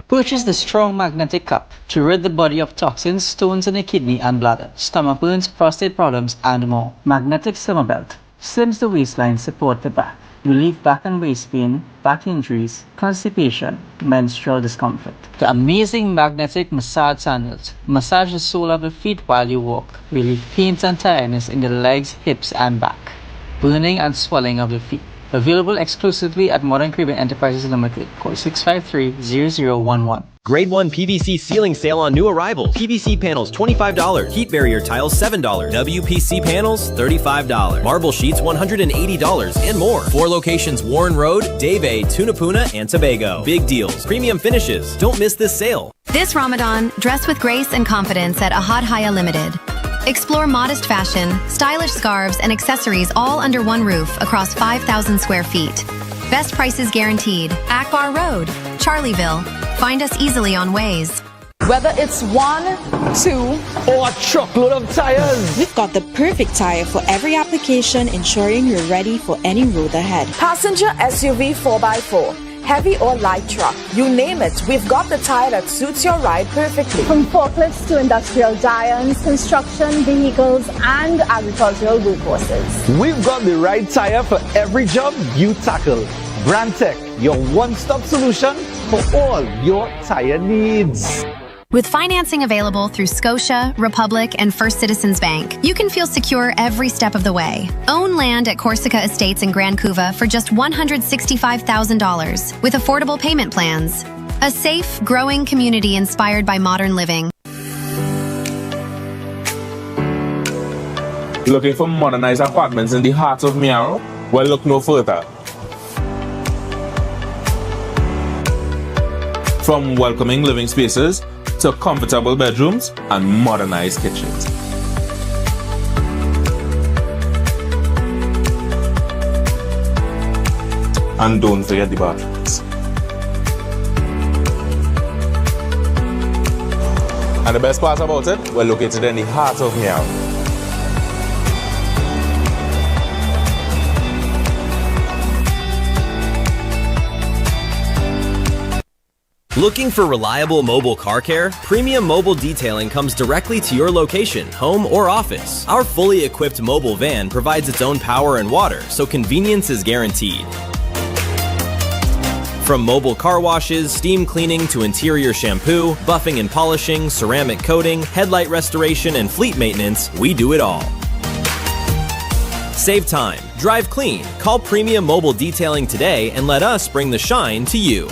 Purchase the Strong Magnetic Cup to rid the body of toxins, stones in the kidney and bladder, stomach burns, prostate problems, and more. Magnetic Summer Belt slims the waistline, support the back. Relieve back and waist pain, back injuries, constipation, menstrual discomfort. The amazing magnetic massage sandals massage the sole of the feet while you walk. Relieve pains and tiredness in the legs, hips, and back. Burning and swelling of the feet. Available exclusively at Modern Caribbean Enterprises Limited. Call 653-0011. Grade 1 PVC ceiling sale on new arrivals. PVC panels $25. Heat barrier tiles $7. WPC panels $35. Marble sheets $180 and more. 4 locations: Warren Road, Davey, Tunapuna, and Tobago. Big deals, premium finishes. Don't miss this sale. This Ramadan, dress with grace and confidence at Ahad Haya Limited. Explore modest fashion, stylish scarves, and accessories all under one roof across 5,000 square feet. Best prices guaranteed. Akbar Road, Charleville. Find us easily on Waze. Whether it's 1, 2, or a truckload of tires, we've got the perfect tire for every application, ensuring you're ready for any road ahead. Passenger SUV 4x4, heavy or light truck, you name it, we've got the tire that suits your ride perfectly. From forklifts to industrial giants, construction vehicles, and agricultural workhorses, We've got the right tire for every job you tackle. Brandtech, your one-stop solution for all your tire needs. With financing available through Scotia, Republic, and First Citizens Bank, you can feel secure every step of the way. Own land at Corsica Estates in Grand Couva for just $165,000 with affordable payment plans. A safe, growing community inspired by modern living. Looking for modernized apartments in the heart of Miaro? Well, look no further. From welcoming living spaces to comfortable bedrooms and modernized kitchens. And don't forget the bathrooms. And the best part about it, we're located in the heart of Miao. Looking for reliable mobile car care? Premium Mobile Detailing comes directly to your location, home, or office. Our fully equipped mobile van provides its own power and water, so convenience is guaranteed. From mobile car washes, steam cleaning to interior shampoo, buffing and polishing, ceramic coating, headlight restoration, and fleet maintenance, we do it all. Save time, drive clean, call Premium Mobile Detailing today and let us bring the shine to you.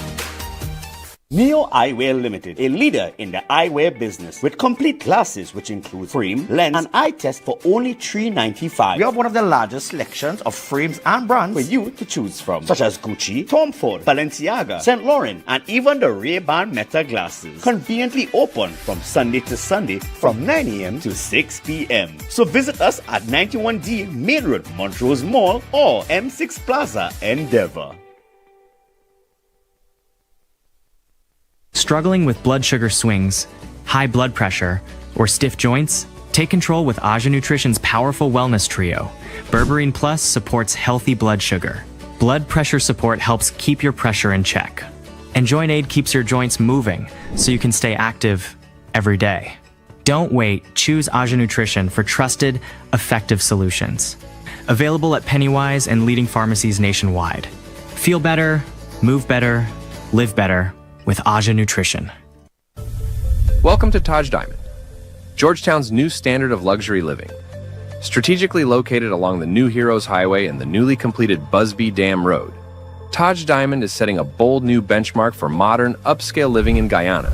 Neo Eyewear Limited, a leader in the eyewear business with complete glasses which include frame, lens, and eye test for only $395. We have one of the largest selections of frames and brands for you to choose from, such as Gucci, Tom Ford, Balenciaga, St. Laurent, and even the Ray-Ban Meta glasses. Conveniently open from Sunday to Sunday from 9 a.m. to 6 p.m. So visit us at 91D Main Road, Montrose Mall, or M6 Plaza, Endeavour. Struggling with blood sugar swings, high blood pressure, or stiff joints? Take control with ASJA Nutrition's powerful wellness trio. Berberine Plus supports healthy blood sugar. Blood pressure support helps keep your pressure in check. And Joint Aid keeps your joints moving so you can stay active every day. Don't wait, choose ASJA Nutrition for trusted, effective solutions. Available at Pennywise and leading pharmacies nationwide. Feel better, move better, live better with ASJA Nutrition. Welcome to Taj Diamond, Georgetown's new standard of luxury living. Strategically located along the New Heroes Highway and the newly completed Busby Dam Road, Taj Diamond is setting a bold new benchmark for modern, upscale living in Guyana.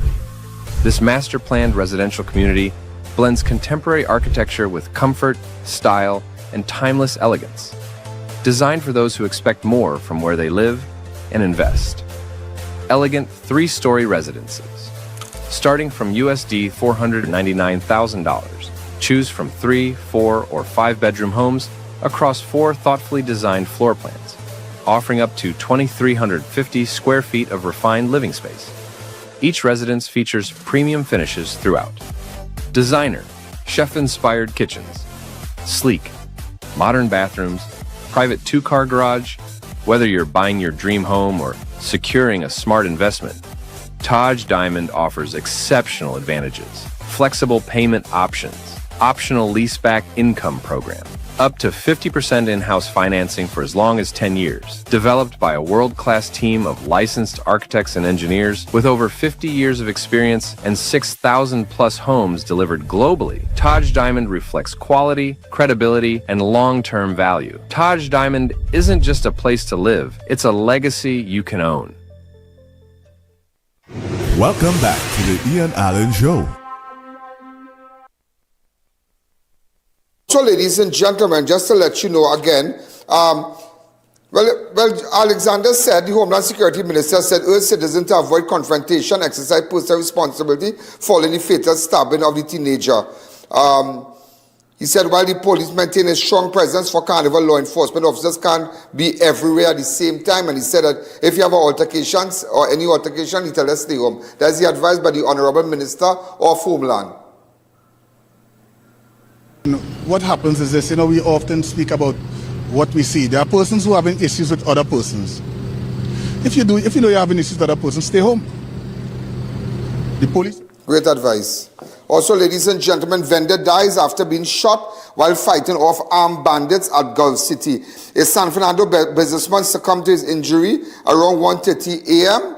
This master-planned residential community blends contemporary architecture with comfort, style, and timeless elegance. Designed for those who expect more from where they live and invest. Elegant 3-story residences, starting from USD $499,000. Choose from 3, 4, or 5-bedroom homes across 4 thoughtfully designed floor plans, offering up to 2,350 square feet of refined living space. Each residence features premium finishes throughout. Designer, chef-inspired kitchens, sleek, modern bathrooms, private 2-car garage. Whether you're buying your dream home or securing a smart investment, Taj Diamond offers exceptional advantages. Flexible payment options, optional leaseback income program, up to 50% in-house financing for as long as 10 years. Developed by a world-class team of licensed architects and engineers with over 50 years of experience and 6,000 plus homes delivered globally, Taj Diamond reflects quality, credibility, and long-term value. Taj Diamond isn't just a place to live, it's a legacy you can own. Welcome back to the I.A.N Show. So, ladies and gentlemen, just to let you know again, Alexander said, the Homeland Security Minister said, urge citizens to avoid confrontation, exercise personal responsibility following the fatal stabbing of the teenager. He said while the police maintain a strong presence for carnival, law enforcement officers can't be everywhere at the same time. And he said that if you have altercations or any altercation, he tell us stay home. That's the advice by the Honorable Minister of Homeland. What happens is this, we often speak about what we see. There are persons who are having issues with other persons. If you know you're having issues with other persons, stay home. The police. Great advice. Also, ladies and gentlemen, vendor dies after being shot while fighting off armed bandits at Gulf City. A San Fernando businessman succumbed to his injury around 1:30 a.m.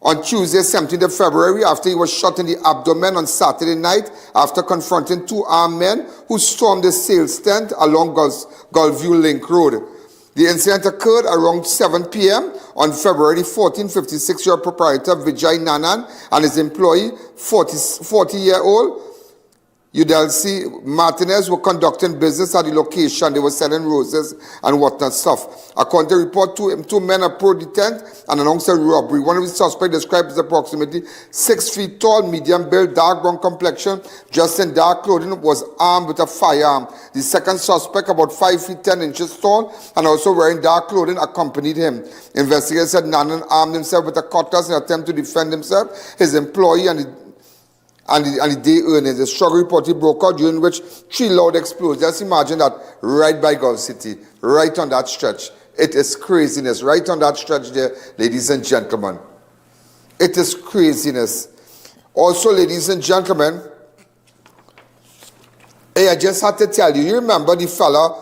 on Tuesday, 17th of February, after he was shot in the abdomen on Saturday night after confronting two armed men who stormed a sales tent along Gulfview Link Road. The incident occurred around 7 p.m. on February 14. 56-year-old proprietor Vijay Nanan and his employee, 40-year-old Udelsi Martinez, were conducting business at the location. They were selling roses and whatnot stuff. According to the report, two men approached the tent and announced a robbery. One of the suspects, described as approximately 6 feet tall, medium build, dark brown complexion, dressed in dark clothing, was armed with a firearm. The second suspect, about 5 feet 10 inches tall and also wearing dark clothing, accompanied him. Investigators said Nanan armed himself with a cutlass in an attempt to defend himself, his employee, and the day earnings. The struggle reportedly broke out, during which 3 loud explosions. Just imagine that right by Gulf City, right on that stretch. It is craziness, right on that stretch there, ladies and gentlemen. It is craziness. Also, ladies and gentlemen, hey, I just had to tell you, you remember the fella,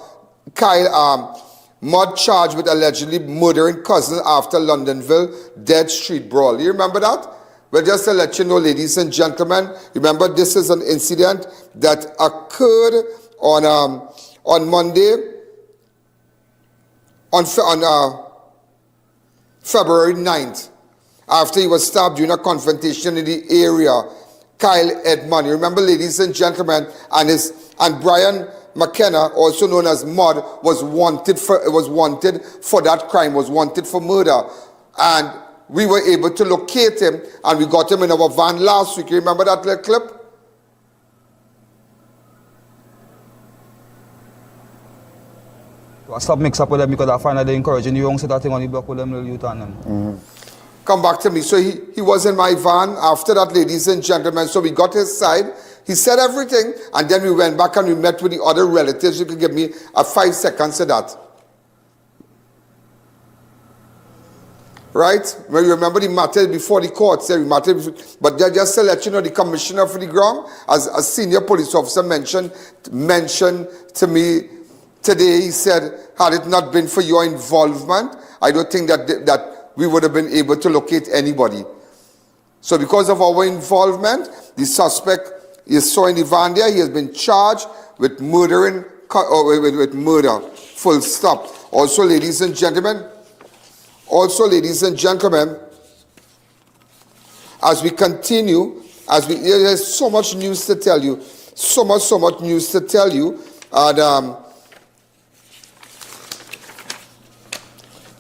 Kyle Mud, charged with allegedly murdering cousin after Londonville dead street brawl. You remember that? Well, just to let you know, ladies and gentlemen, remember this is an incident that occurred on Monday, on February 9th, after he was stabbed during a confrontation in the area. Kyle Edmond, you remember, ladies and gentlemen, and Brian McKenna, also known as Mud, was wanted for that crime, was wanted for murder. And we were able to locate him, and we got him in our van last week. You remember that little clip? Stop mix up with them because I find that they're encouraging you young set that thing on the block with them little youth and them. Come back to me. So he was in my van after that, ladies and gentlemen. So we got his side. He said everything, and then we went back and we met with the other relatives. You could give me 5 seconds of that. Right? Well, you remember the matter before the court said but just to let you know, the commissioner for the ground, as a senior police officer mentioned to me today, he said, had it not been for your involvement, I don't think that we would have been able to locate anybody. So because of our involvement, the suspect is so in the van there, he has been charged with murdering, with murder. Full stop. Also, ladies and gentlemen, as we continue, there's so much news to tell you, so much news to tell you, and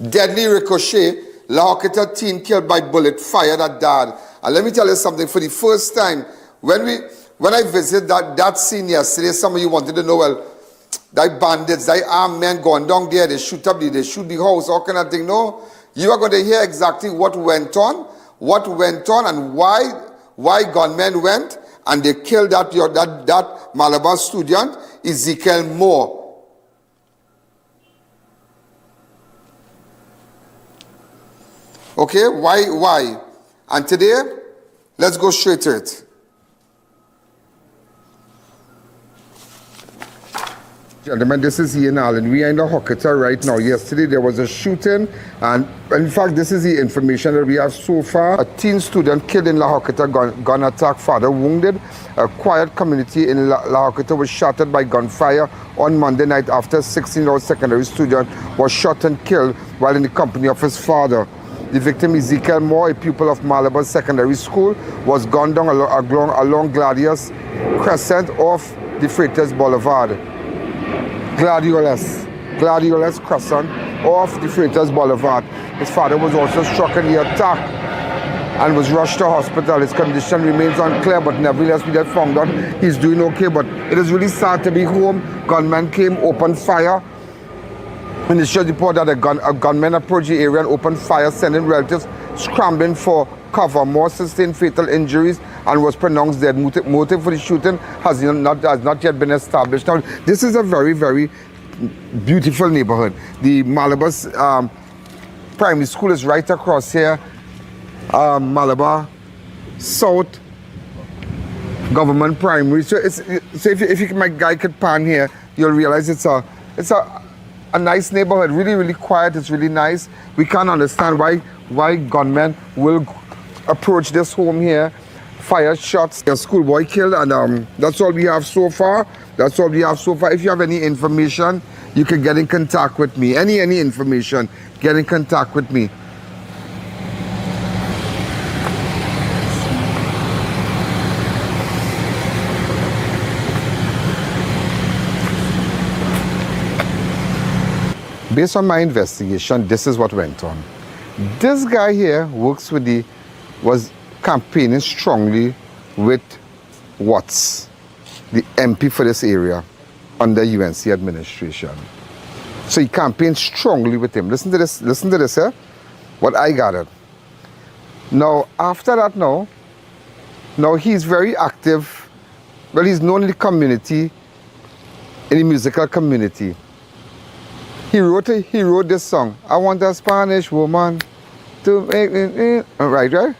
deadly ricochet, La Joquita teen killed by bullet fired at dad. And let me tell you something, for the first time, when I visited that scene yesterday, some of you wanted to know, well, that bandits, that armed men going down there, they shoot the house, all kind of thing. No. You are going to hear exactly what went on, and why gunmen went and they killed that Malabar student, Ezekiel Moore. Okay, why? And today, let's go straight to it. Gentlemen, this is I.A.N. We are in the Joquita right now. Yesterday there was a shooting, and in fact this is the information that we have so far. A teen student killed in La Joquita, gun attack, father wounded. A quiet community in La Joquita was shattered by gunfire on Monday night after a 16-year-old secondary student was shot and killed while in the company of his father. The victim, Ezekiel Moore, a pupil of Malabar Secondary School, was gunned down along Gladius Crescent off the Freitas Boulevard. Gladiolus Crescent off the Freitas Boulevard. His father was also struck in the attack and was rushed to hospital. His condition remains unclear, but nevertheless we have found out he's doing okay. But it is really sad to be home. Gunmen came, opened fire. Initial report that a gunman approached the area and opened fire, sending relatives scrambling for cover. More sustained fatal injuries and was pronounced dead. Motive for the shooting has not yet been established. Now, this is a very, very beautiful neighborhood. The Malabar's primary school is right across here. Malabar South Government Primary. So if my guy could pan here, you'll realize it's a nice neighborhood, really, really quiet. It's really nice. We can't understand why gunmen will approach this home here, fire shots, a schoolboy killed, and that's all we have so far. That's all we have so far. If you have any information, you can get in contact with me. Any information, get in contact with me. Based on my investigation, this is what went on. This guy here was campaigning strongly with Watts, the MP for this area, under UNC administration. So he campaigned strongly with him. Listen to this, eh? What I gathered. Now, after that now he's very active. Well, he's known in the community, in the musical community. He wrote this song. I want a Spanish woman to make me, right?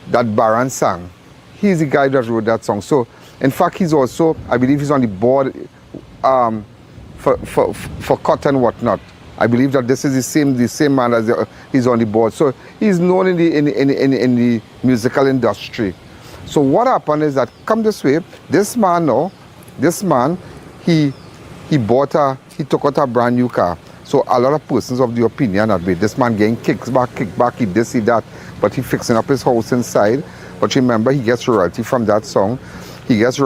That Baran sang. He's the guy that wrote that song. So, in fact, he's also, I believe he's on the board for Cut and Whatnot. I believe that this is the same man as he's on the board. So he's known in the musical industry. So what happened is that, come this way, this man, he took out a brand new car. So a lot of persons of the opinion that this man getting kicked back, he this, he that, but he fixing up his house inside. But remember, he gets royalty from that song. He's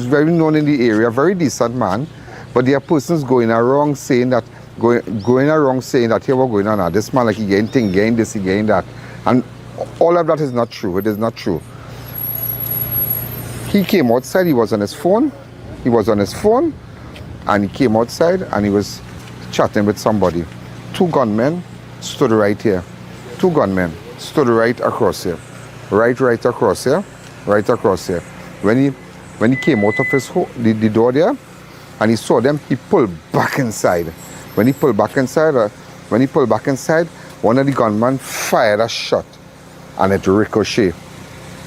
very known in the area, very decent man. But there are persons going around saying that here we're going on now. This man, like, he getting this, he getting that. And all of that is not true. It is not true. He came outside, he was on his phone, and he came outside and he was chatting with somebody. Two gunmen stood right here. Right across here. Right across here. When he came out of the door there and he saw them, he pulled back inside. When he pulled back inside, one of the gunmen fired a shot and it ricocheted,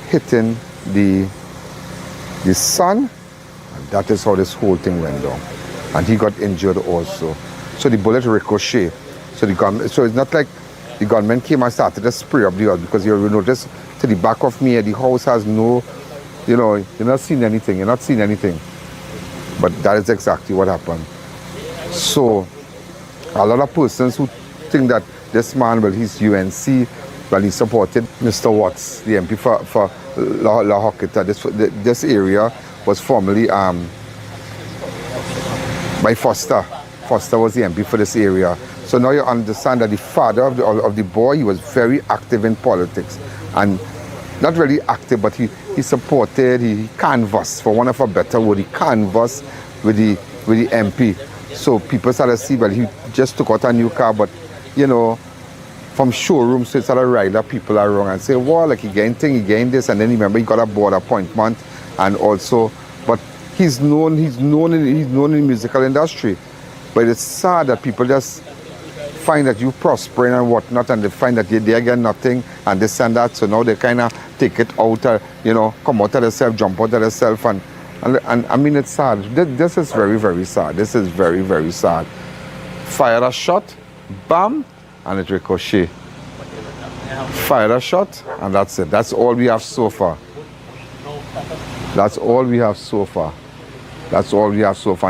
hitting the son. And that is how this whole thing went down. And he got injured also. So the bullet ricocheted. So it's not like the gunman came and started to spray up the house, because you will notice to the back of me, the house has no, you're not seeing anything. But that is exactly what happened. So a lot of persons who think that this man, well, he's UNC, well, he supported Mr. Watts, the MP for La Hoqueta. This area was formerly by Foster. Foster was the MP for this area. So now you understand that the father of the boy, he was very active in politics. And not really active, but he supported, he canvassed, for one of a better word, he canvassed with the MP. So people started to see, well, he just took out a new car, but, from showrooms, so it started to rile up people around and say, well, like, he gained this, and then remember he got a board appointment, and also, but he's known in the musical industry. But it's sad that people just find that you prospering and whatnot, and they find that they get nothing and this and that. So now they kind of take it out, come out of themselves, jump out of themselves, and I mean, it's sad. This is very, very sad. This is very, very sad. Fire a shot, bam, and it ricocheted. Fire a shot, and that's it. That's all we have so far. And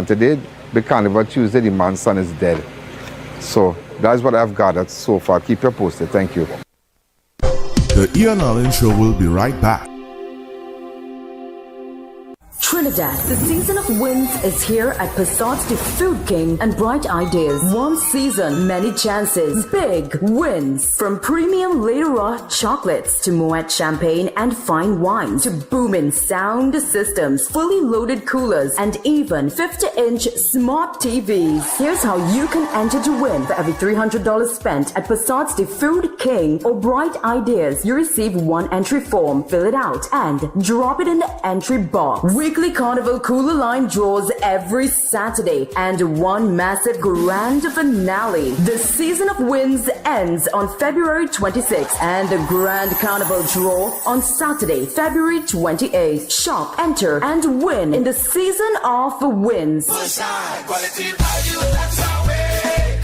today, the Carnival Tuesday, the man's son is dead. So that's what I've gathered so far. Keep you posted. Thank you. The Ian Alleyne Show will be right back. Trinidad, the season of wins is here at Passat's The Food King and Bright Ideas. One season, many chances, big wins. From premium Leroy chocolates to Moet champagne and fine wines to booming sound systems, fully loaded coolers, and even 50-inch smart TVs. Here's how you can enter to win. For every $300 spent at Passat's The Food King or Bright Ideas, you receive one entry form, fill it out, and drop it in the entry box. Weekly Carnival Cooler Line draws every Saturday and one massive grand finale. The season of wins ends on February 26th and the grand carnival draw on Saturday, February 28th. Shop, enter, and win in the season of wins. Quality value, that's our way.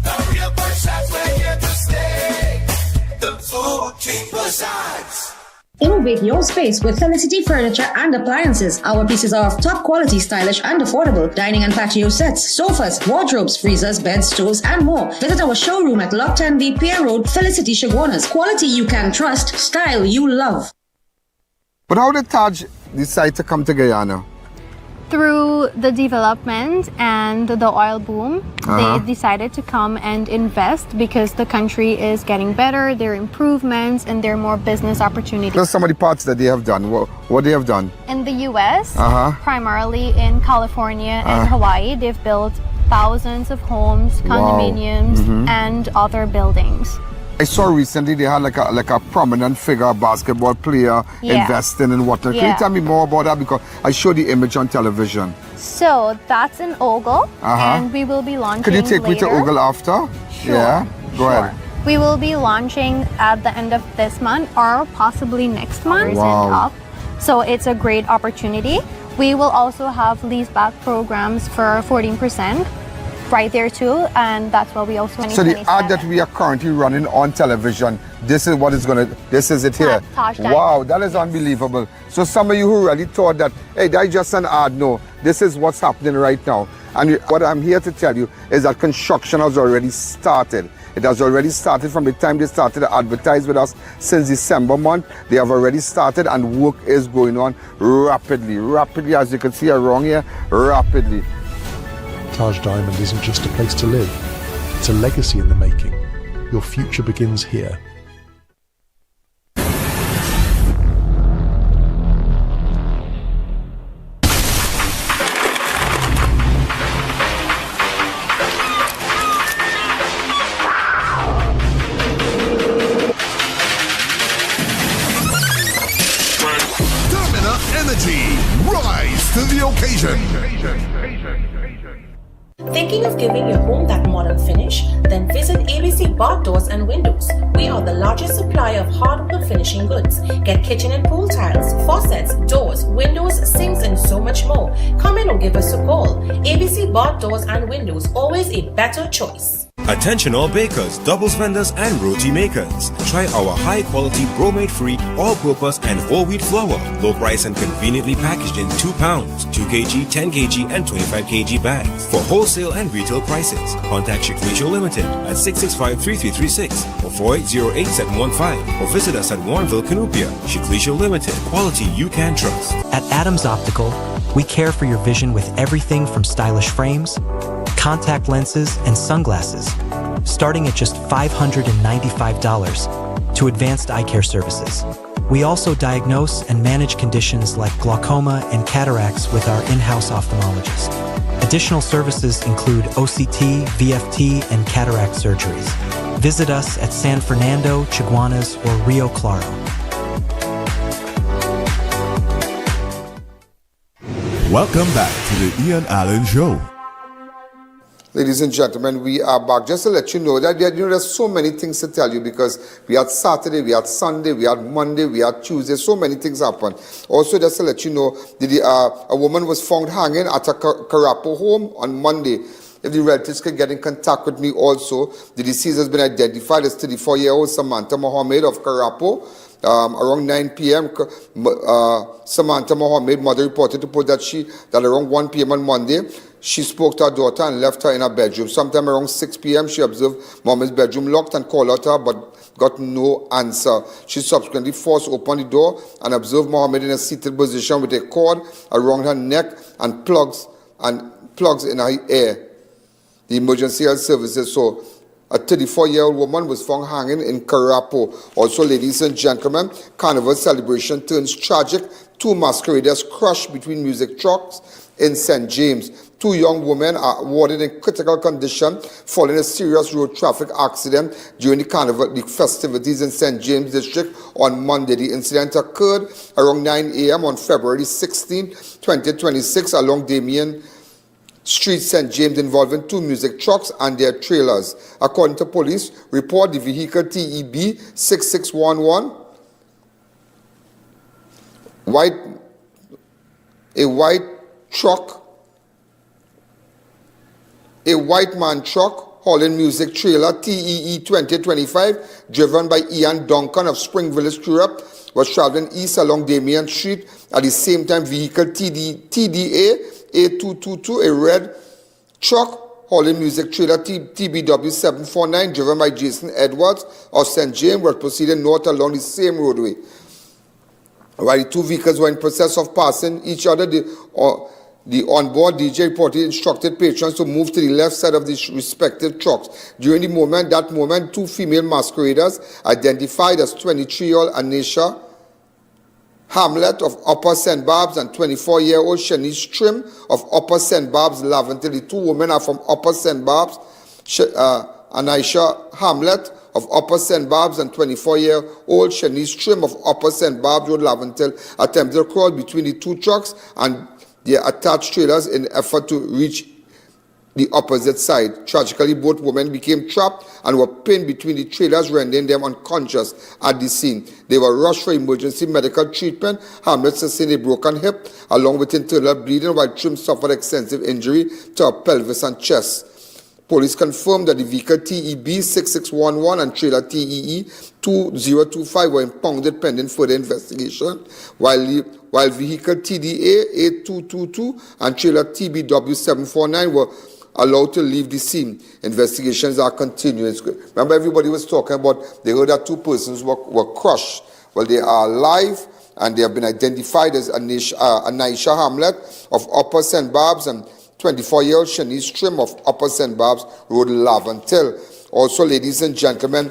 The real Passats, we're here to stay. The Food King Passats. Innovate your space with Felicity Furniture and Appliances. Our pieces are of top quality, stylish and affordable. Dining and patio sets, sofas, wardrobes, freezers, beds, stoves and more. Visit our showroom at Lot 10B Pier Road, Felicity Chaguanas. Quality you can trust, style you love. But how did Taj decide to come to Guyana? Through the development and the oil boom, they decided to come and invest because the country is getting better, there are improvements, and there are more business opportunities. There's some of the parts that they have done. What they have done? In the US, primarily in California and Hawaii, they've built thousands of homes, condominiums, and other buildings. I saw recently they had like a prominent figure, a basketball player investing in water. Can you tell me more about that? Because I saw the image on television. So that's in Ogle, and we will be launching. Could you take me to Ogle after? Sure. Yeah, go ahead. We will be launching at the end of this month or possibly next month. Wow. So it's a great opportunity. We will also have leaseback programs for 14%. Right there too, and that's what we also. So the ad that we are currently running on television, this is what is this is it here. Wow, that is unbelievable. So some of you who really thought that, hey, that's just an ad, no, this is what's happening right now. And what I'm here to tell you is that construction has already started. It has already started from the time they started to advertise with us since December month. They have already started and work is going on rapidly, as you can see around here, rapidly. Taj Diamond isn't just a place to live, it's a legacy in the making. Your future begins here. Stamina Energy, rise to the occasion. Thinking of giving your home that modern finish? Then visit ABC Bar Doors and Windows. We are the largest supplier of hardwood finishing goods. Get kitchen and pool tiles, faucets, doors, windows, sinks, and so much more. Come in or give us a call. ABC Bar Doors and Windows, always a better choice. Attention all bakers, doubles vendors and roti makers. Try our high quality bromate free, all purpose and whole wheat flour. Low price and conveniently packaged in 2 pounds, 2 kg, 10 kg and 25 kg bags. For wholesale and retail prices, contact Shiklisho Limited at 665-3336 or 4808715 or visit us at Warrenville, Canupia. Shiklisho Limited, quality you can trust. At Adams Optical, we care for your vision with everything from stylish frames, contact lenses, and sunglasses, starting at just $595 to advanced eye care services. We also diagnose and manage conditions like glaucoma and cataracts with our in-house ophthalmologist. Additional services include OCT, VFT, and cataract surgeries. Visit us at San Fernando, Chaguanas, or Rio Claro. Welcome back to the I.A.N Show. Ladies and gentlemen, we are back. Just to let you know that there's so many things to tell you because we had Saturday, we had Sunday, we had Monday, we had Tuesday. So many things happened. Also, just to let you know, a woman was found hanging at a Carapo home on Monday. If the relatives can get in contact with me also, the deceased has been identified as 34-year-old Samantha Mohammed of Carapo. Around 9 p.m., Samantha Mohammed, mother reported to put that around 1 p.m. on Monday, she spoke to her daughter and left her in her bedroom. Sometime around 6 p.m., she observed Mommy's bedroom locked and called out to her, but got no answer. She subsequently forced open the door and observed Mohammed in a seated position with a cord around her neck and plugs in her hair. The emergency health services saw a 34-year-old woman was found hanging in Carapo. Also, ladies and gentlemen, Carnival celebration turns tragic. 2 masqueraders crushed between music trucks in St. James. 2 young women are warded in critical condition following a serious road traffic accident during the Carnival festivities in St. James District on Monday. The incident occurred around 9 a.m. on February 16, 2026 along Damien Street, St. James, involving 2 music trucks and their trailers. According to police report, the vehicle TEB 6611, a white man truck hauling music trailer TEE 2025, driven by I.A.N. Duncan of Spring Village, Europe, was traveling east along Damien Street. At the same time, vehicle TDA 8222, a red truck hauling music trailer TBW 749, driven by Jason Edwards of St. James, was proceeding north along the same roadway. While the 2 vehicles were in process of passing each other, the onboard DJ reportedly instructed patrons to move to the left side of the respective trucks. During that moment, 2 female masqueraders, identified as 23-year-old Anisha Hamlet of Upper St. Barb's and 24-year-old Shanice Trim of Upper St. Barb's, Laventille. The 2 women are from Upper St. Barb's. Anisha Hamlet of Upper St. Barb's and 24-year-old Shanice Trim of Upper St. Barb's Road, Laventille, attempted to cross between the 2 trucks and their attached trailers in an effort to reach the opposite side. Tragically, both women became trapped and were pinned between the trailers, rendering them unconscious at the scene. They were rushed for emergency medical treatment. Hamlet sustained a broken hip along with internal bleeding, while Trim suffered extensive injury to her pelvis and chest. Police confirmed that the vehicle TEB 6611 and trailer TEE 2025 were impounded pending further investigation, while vehicle TDA 8222 and trailer TBW 749 were allowed to leave the scene. Investigations are continuing. Remember, everybody was talking about, they heard that 2 persons were crushed. Well, they are alive and they have been identified as Anisha Hamlet of Upper St. Barb's and 24-year-old Shanice Trim of Upper St. Barb's Road, Laventille. Also, ladies and gentlemen,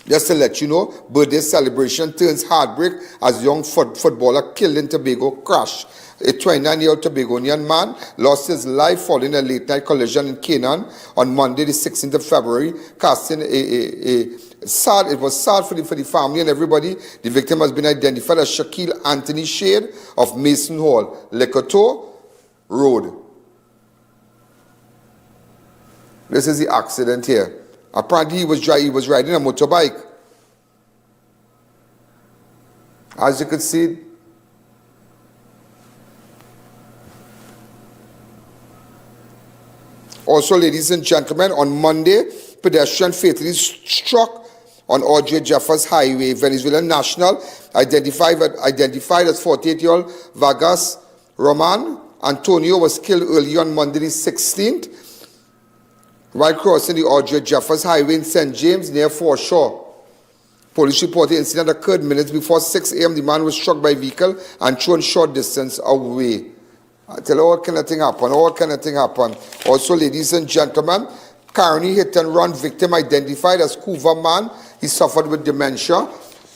just to let you know, birthday celebration turns heartbreak as young footballer killed in Tobago crash. A 29-year-old Tobagonian man lost his life following a late-night collision in Canaan on Monday, the 16th of February, casting it was sad for the family and everybody. The victim has been identified as Shaquille Anthony Shade of Mason Hall, Lekoto Road. This is the accident here. Apparently, he was riding a motorbike. As you could see, also, ladies and gentlemen, on Monday, pedestrian fatally struck on Audrey Jeffers Highway. Venezuelan national identified as 48-year-old Vargas Roman Antonio was killed early on Monday the 16th while crossing the Audrey Jeffers Highway in St. James near Foreshore. Police report the incident occurred minutes before 6 a.m. The man was struck by a vehicle and thrown short distance away. I tell you, all kind of thing happened. Also, ladies and gentlemen, Carney hit and run victim identified as Cuba man. He suffered with dementia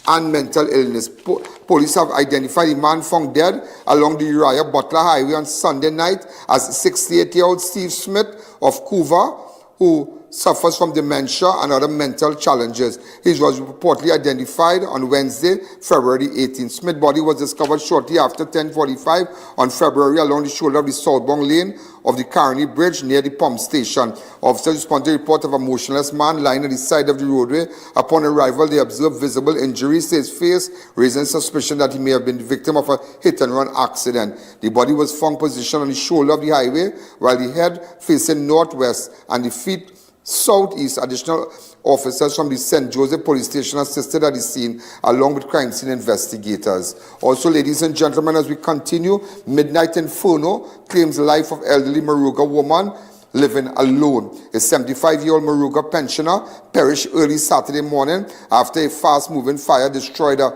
and mental illness. Police have identified the man found dead along the Uriah Butler Highway on Sunday night as 68-year-old Steve Smith of Cuba, who suffers from dementia and other mental challenges. He was reportedly identified on Wednesday, February 18th. Smith's body was discovered shortly after 10:45 on February along the shoulder of the southbound lane of the Carney Bridge near the pump station. Officers responded to a report of a motionless man lying on the side of the roadway. Upon arrival, they observed visible injuries to his face, raising suspicion that he may have been the victim of a hit-and-run accident. The body was found positioned on the shoulder of the highway, while the head facing northwest and the feet southeast. Additional officers from the St. Joseph Police Station assisted at the scene along with crime scene investigators. Also, ladies and gentlemen, as we continue, Midnight Inferno claims life of elderly Moruga woman living alone. A 75-year-old Moruga pensioner perished early Saturday morning after a fast-moving fire destroyed a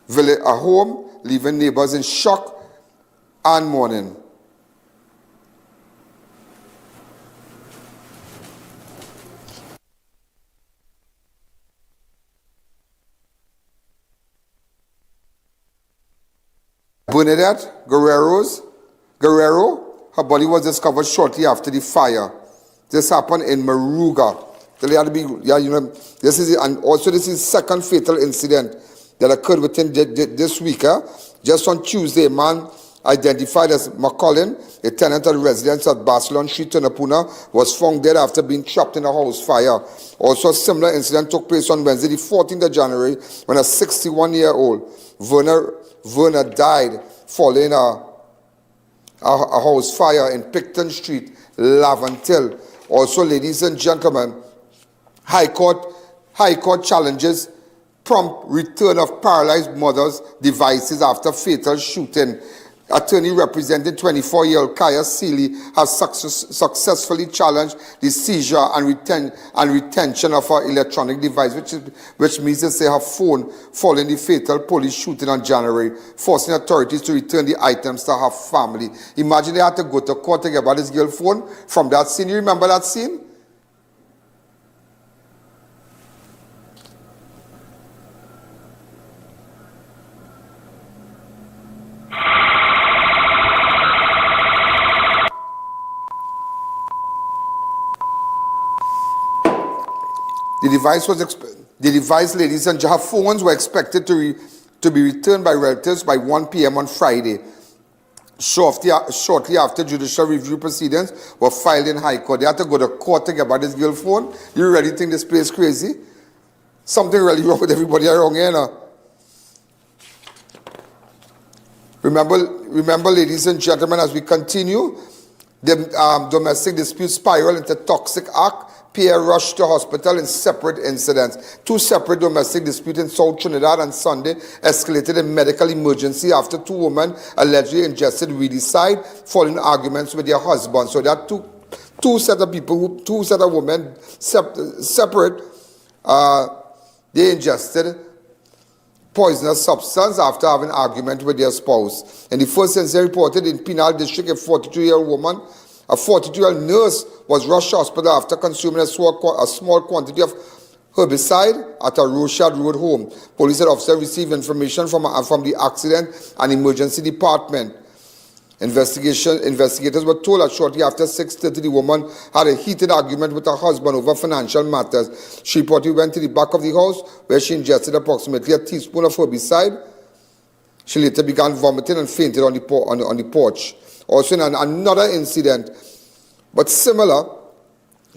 home, leaving neighbors in shock and mourning. Bernadette Guerrero, her body was discovered shortly after the fire. This happened in Moruga. This is the second fatal incident that occurred within this week. Just on Tuesday, a man identified as McCollin, a tenant at residence at Barcelona Street, Tunapuna, was found dead after being trapped in a house fire. Also, a similar incident took place on Wednesday, the 14th of January, when a 61-year-old Werner died following a house fire in Picton Street, Lavantil. Also, ladies and gentlemen, High Court challenges prompt return of paralyzed mothers' devices after fatal shooting. Attorney representing 24-year-old Kaya Seeley has successfully challenged the seizure and retention of her electronic device, which means to say her phone, following the fatal police shooting on January, forcing authorities to return the items to her family. Imagine they had to go to court to get about this girl's phone from that scene. You remember that scene? The device, ladies and gentlemen, her phones were expected to be returned by relatives by 1 p.m. on Friday, shortly after judicial review proceedings were filed in High Court. They had to go to court to get about this girl's phone. You really think this place is crazy? Something really wrong with everybody around here now. Remember, ladies and gentlemen, as we continue, the domestic dispute spiral into toxic act. Pierre rushed to hospital in separate incidents. 2 separate domestic disputes in South Trinidad on Sunday escalated in medical emergency after 2 women allegedly ingested weedicide following arguments with their husbands. So there are two set of women separate. They ingested poisonous substance after having an argument with their spouse. In the first incident reported in Penal District, a 42-year-old nurse was rushed to hospital after consuming a small quantity of herbicide at a Rochard Road home. Police officers received information from the accident and emergency department. Investigators were told that shortly after 6:30, the woman had a heated argument with her husband over financial matters. She reportedly went to the back of the house where she ingested approximately a teaspoon of herbicide. She later began vomiting and fainted on the porch. Also in another incident, but similar,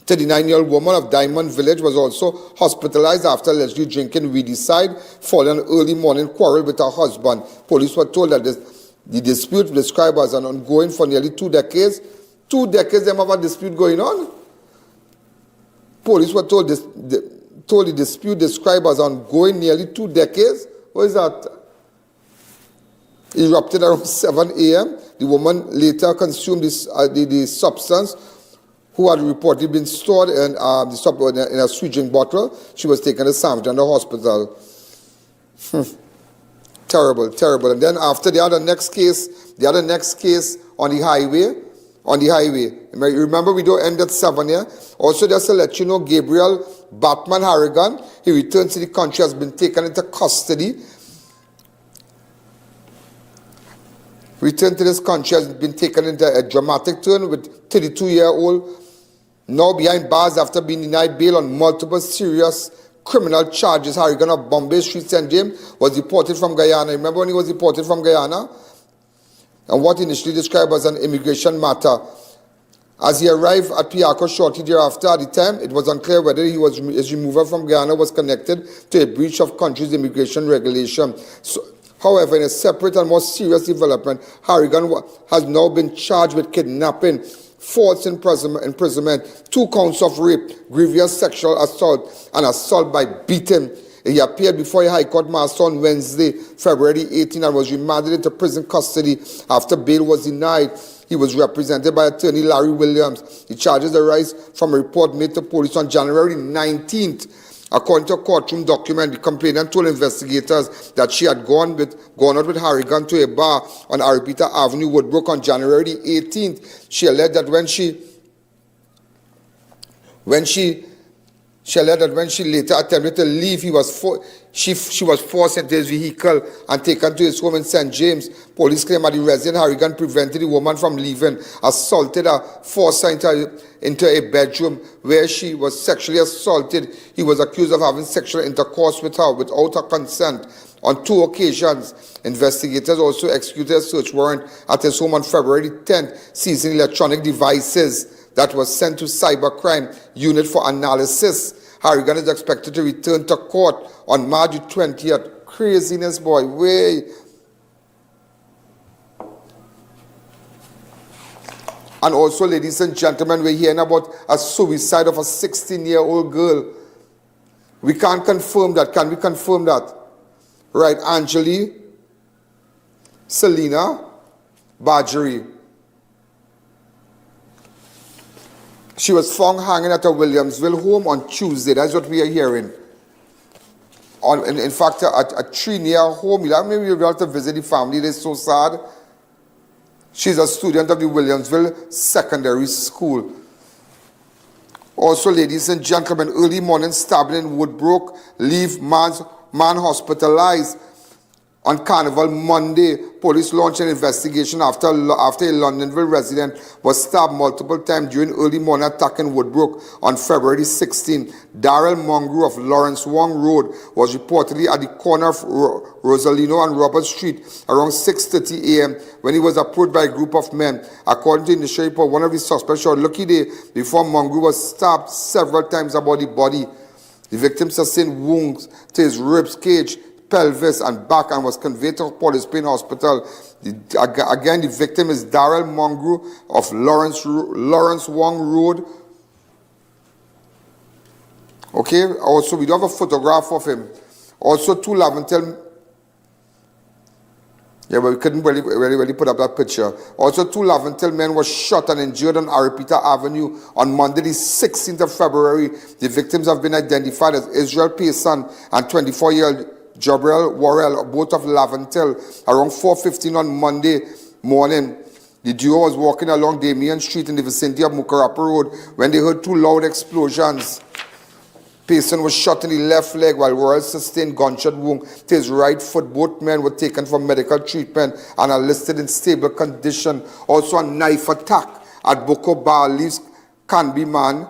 39-year-old woman of Diamond Village was also hospitalized after allegedly drinking weedicide following an early morning quarrel with her husband. Police were told that the dispute described as an ongoing for nearly 2 decades. 2 decades them have a dispute going on. Police were told the dispute described as ongoing nearly 2 decades. What is that? Erupted around 7 a.m. The woman later consumed the substance, who had reportedly been stored in a sweet drink bottle. She was taken to San Fernando hospital. Terrible. And then after the other next case on the highway. Remember, we don't end at 7 here. Also, just to let you know, Gabriel Batman Harrigan, he returned to the country, has been taken into custody. Return to this country has been taken into a dramatic turn with 32-year-old now behind bars after being denied bail on multiple serious criminal charges. Harrigan of Bombay Street, St. James, was deported from Guyana. Remember when he was deported from Guyana? And what initially described as an immigration matter. As he arrived at Piarco shortly thereafter, at the time, it was unclear whether his removal from Guyana was connected to a breach of country's immigration regulation. However, in a separate and more serious development, Harrigan has now been charged with kidnapping, false imprisonment, 2 counts of rape, grievous sexual assault, and assault by beating. He appeared before a High Court master on Wednesday, February 18, and was remanded into prison custody after bail was denied. He was represented by attorney Larry Williams. The charges arise from a report made to police on January 19th. According to a courtroom document, the complainant told investigators that she had gone out with Harrigan to a bar on Aripita Avenue, Woodbrook on January 18th. She alleged that when she later attempted to leave, she was forced into his vehicle and taken to his home in St. James. Police claim that the resident Harrigan prevented the woman from leaving, assaulted her, forced her into a bedroom where she was sexually assaulted. He was accused of having sexual intercourse with her without her consent. On 2 occasions, investigators also executed a search warrant at his home on February 10th, seizing electronic devices that was sent to Cybercrime Unit for analysis. Harrigan is expected to return to court on March 20th. Craziness, boy, way. And also, ladies and gentlemen, we're hearing about a suicide of a 16-year-old girl. We can't confirm that. Can we confirm that? Right, Angeli, Selena, Badgery. She was found hanging at a Williamsville home on Tuesday. That's what we are hearing. In fact, a tree near her home. Maybe you'll be able to visit the family. They're so sad. She's a student of the Williamsville Secondary School. Also, ladies and gentlemen, early morning stabbing in Woodbrook, leave man hospitalized. On Carnival Monday, police launched an investigation after a Londonville resident was stabbed multiple times during early morning attack in Woodbrook on February 16. Darrell Mongrue of Lawrence Wong Road was reportedly at the corner of Rosalino and Robert Street around 6:30 a.m. when he was approached by a group of men. According to initial report, one of the suspects shot Lucky Day before Mongrue was stabbed several times about the body. The victim sustained wounds to his ribs cage, pelvis and back and was conveyed to Police Plain Hospital. Again, the victim is Darrell Mongrue of Lawrence Wong Road. Okay, also we do have a photograph of him. Also 2 Laventel. Yeah, but we couldn't really put up that picture. Also 2 Laventel men were shot and injured on Aripita Avenue on Monday the 16th of February. The victims have been identified as Israel Payson and 24-year-old Jabril Worrell, both of Laventel, around 4:15 on Monday morning. The duo was walking along Damien Street in the vicinity of Mukarapa Road when they heard 2 loud explosions. Payson was shot in the left leg while Worrell sustained gunshot wound to his right foot. Both men were taken for medical treatment and are listed in stable condition. Also a knife attack at Boko Bar leaves Canby man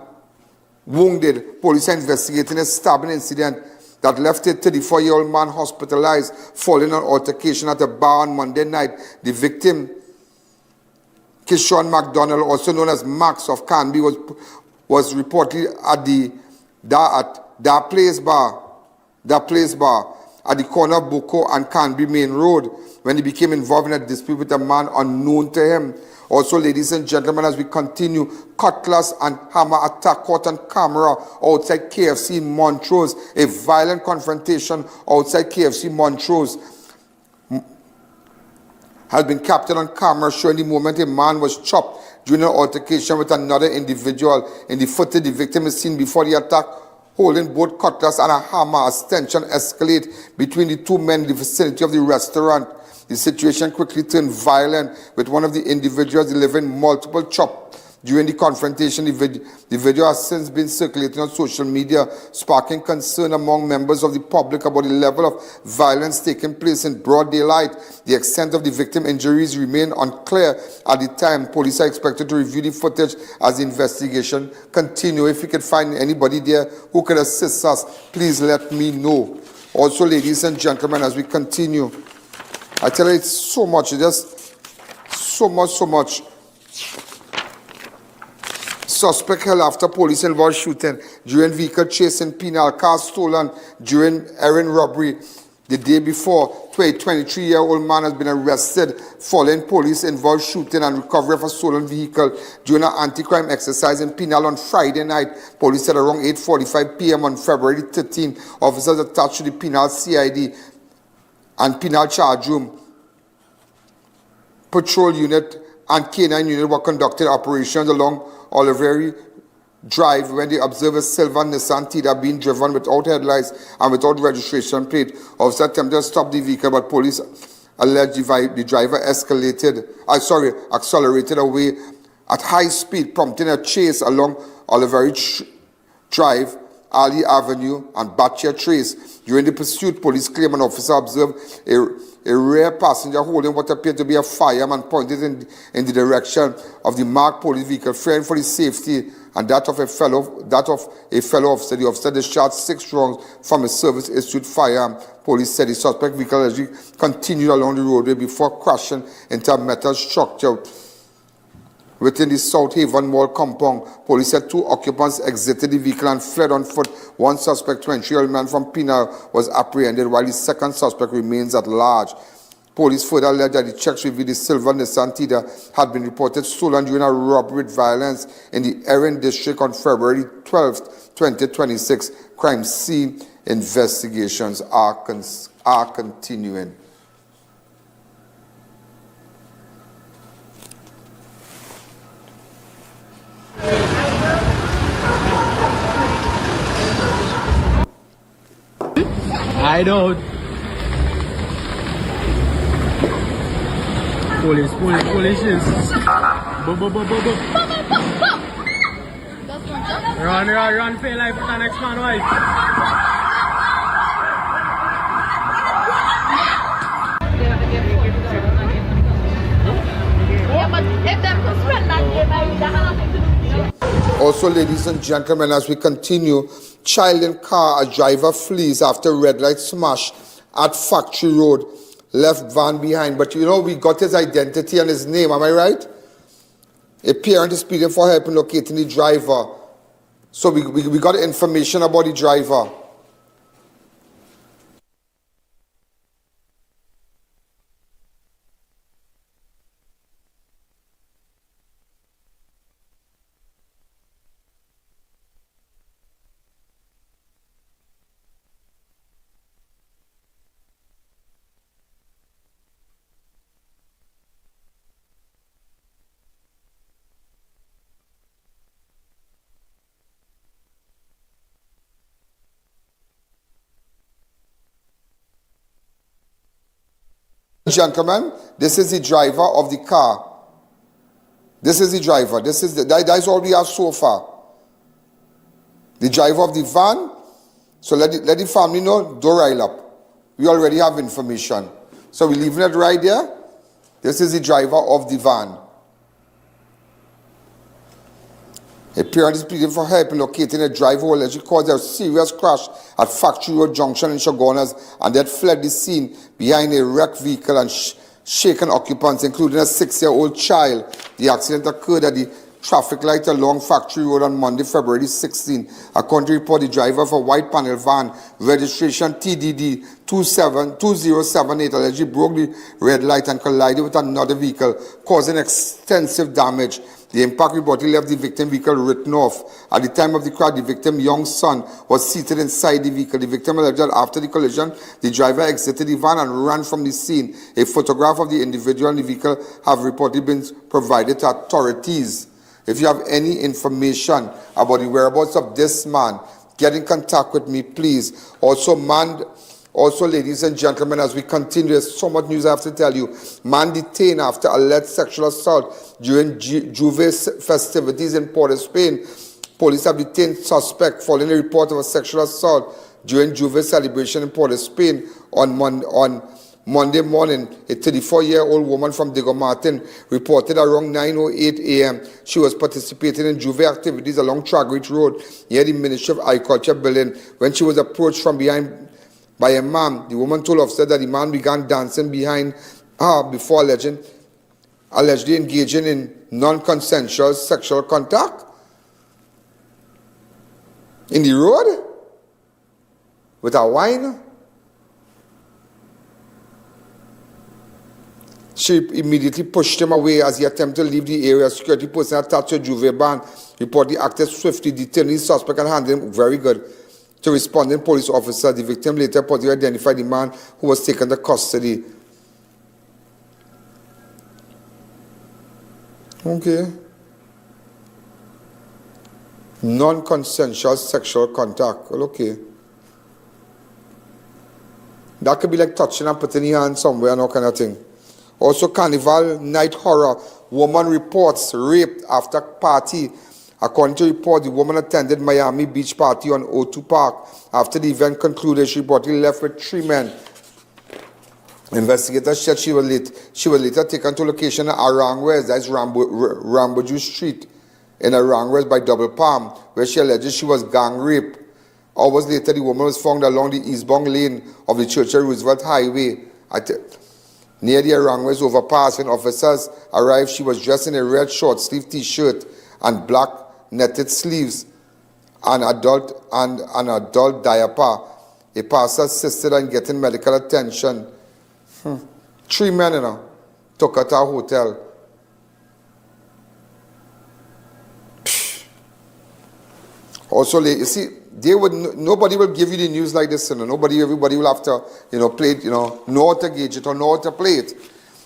wounded. Police are investigating a stabbing incident that left a 34-year-old man hospitalized following an altercation at a bar on Monday night. The victim, Kishon McDonald, also known as Max of Canby, was reportedly at the Place Bar at the corner of Boko and Canby Main Road when he became involved in a dispute with a man unknown to him. Also, ladies and gentlemen, as we continue, cutlass and hammer attack caught on camera outside KFC in Montrose. A violent confrontation outside KFC Montrose has been captured on camera, showing the moment a man was chopped during an altercation with another individual. In the footage, the victim is seen before the attack, holding both cutlass and a hammer as tension escalated between the 2 men in the vicinity of the restaurant. The situation quickly turned violent, with one of the individuals delivering multiple chops during the confrontation. The video has since been circulating on social media, sparking concern among members of the public about the level of violence taking place in broad daylight. The extent of the victim injuries remain unclear at the time. Police are expected to review the footage as the investigation continues. If we could find anybody there who could assist us, please let me know. Also, ladies and gentlemen, as we continue, I tell you, it's so much, just so much. Suspect held after police involved shooting during vehicle chase in Penal, car stolen during errand robbery. The day before, 23-year-old man has been arrested following police involved shooting and recovery of a stolen vehicle during an anti-crime exercise in Penal on Friday night. Police said around 8:45 p.m. on February 13, officers attached to the Penal CID and Penal Charge Room Patrol Unit and K9 unit were conducting operations along Oliveri Drive when they observed a silver Nissan Tida being driven without headlights and without registration plate. Officers attempted to stop the vehicle, but police alleged the driver accelerated away at high speed, prompting a chase along Oliveri Drive, Ali Avenue, and Batchia Trace. During the pursuit, police claim an officer observed a rear passenger holding what appeared to be a firearm and pointed in the direction of the marked police vehicle, fearing for his safety and that of a fellow officer. The officer discharged 6 rounds from a service-issued firearm. Police said the suspect vehicle allegedly continued along the roadway before crashing into a metal structure within the South Haven Mall compound. Police said 2 occupants exited the vehicle and fled on foot. One suspect, 20-year-old man from Pina, was apprehended, while the second suspect remains at large. Police further alleged that the checks revealed the silver Nissan Tida had been reported stolen during a robbery with violence in the A.A.N district on February 12, 2026. Crime scene investigations are continuing. I don't. Police. Run for your life with the next man, wife. Yeah, but if them to spend that game, that has nothing to do with it. Also, ladies and gentlemen, as we continue, child in car, a driver flees after red light smash at Factory Road, left van behind. But you know, we got his identity and his name, am I right? A parent is pleading for help in locating the driver. So we got information about the driver. Gentlemen, this is the driver of the car. This is the driver. That's all we have so far. The driver of the van. So let the family know, don't rile up. We already have information. So we're leaving it right there. This is the driver of the van. A parent is pleading for help in locating a driver who allegedly caused a serious crash at Factory Road Junction in Chaguanas and then fled the scene behind a wrecked vehicle and shaken occupants, including a 6-year-old child. The accident occurred at the traffic light along Factory Road on Monday, February 16. According to report, the driver of a white panel van, registration TDD 2078, allegedly broke the red light and collided with another vehicle, causing extensive damage. The impact reportedly left the victim vehicle written off. At the time of the crash, the victim's young son was seated inside the vehicle. The victim alleged that after the collision, the driver exited the van and ran from the scene. A photograph of the individual in the vehicle have reportedly been provided to authorities. If you have any information about the whereabouts of this man, get in contact with me, please. Also, ladies and gentlemen, as we continue, there's so much news I have to tell you. Man detained after alleged sexual assault during Juve festivities in Port of Spain. Police have detained suspect following a report of a sexual assault during Juve celebration in Port of Spain on Monday morning. A 34-year-old woman from Diego Martin reported around 9:08 a.m. She was participating in Juve activities along Tragreach Road near the Ministry of Agriculture building when she was approached from behind by a man. The woman told officers that the man began dancing behind her before allegedly engaging in non-consensual sexual contact in the road with a wine. She immediately pushed him away as he attempted to leave the area. Security personnel attached to a Juve van reportedly acted swiftly, detaining the suspect and handling him very good to responding police officer. The victim later reportedly identified the man who was taken to custody. Okay. Non-consensual sexual contact. Well, okay. That could be like touching and putting your hand somewhere and all kind of thing. Also, carnival night horror. Woman reports raped after party. According to report, the woman attended Miami Beach party on O2 Park. After the event concluded, she reportedly left with 3 men. Investigators said she was later taken to location at Arangwes, that's Ramboju Street, in Arangwes by Double Palm, where she alleges she was gang raped. Hours later, the woman was found along the eastbound lane of the Churchill Roosevelt Highway near the Arangwes overpass. When officers arrived, she was dressed in a red short-sleeve T-shirt and black netted sleeves and an adult diaper. A pastor assisted in getting medical attention. 3 men, took her to a hotel. Also, you see, nobody will give you the news like this, everybody will have to, play it, know how to gauge it or know how to play it.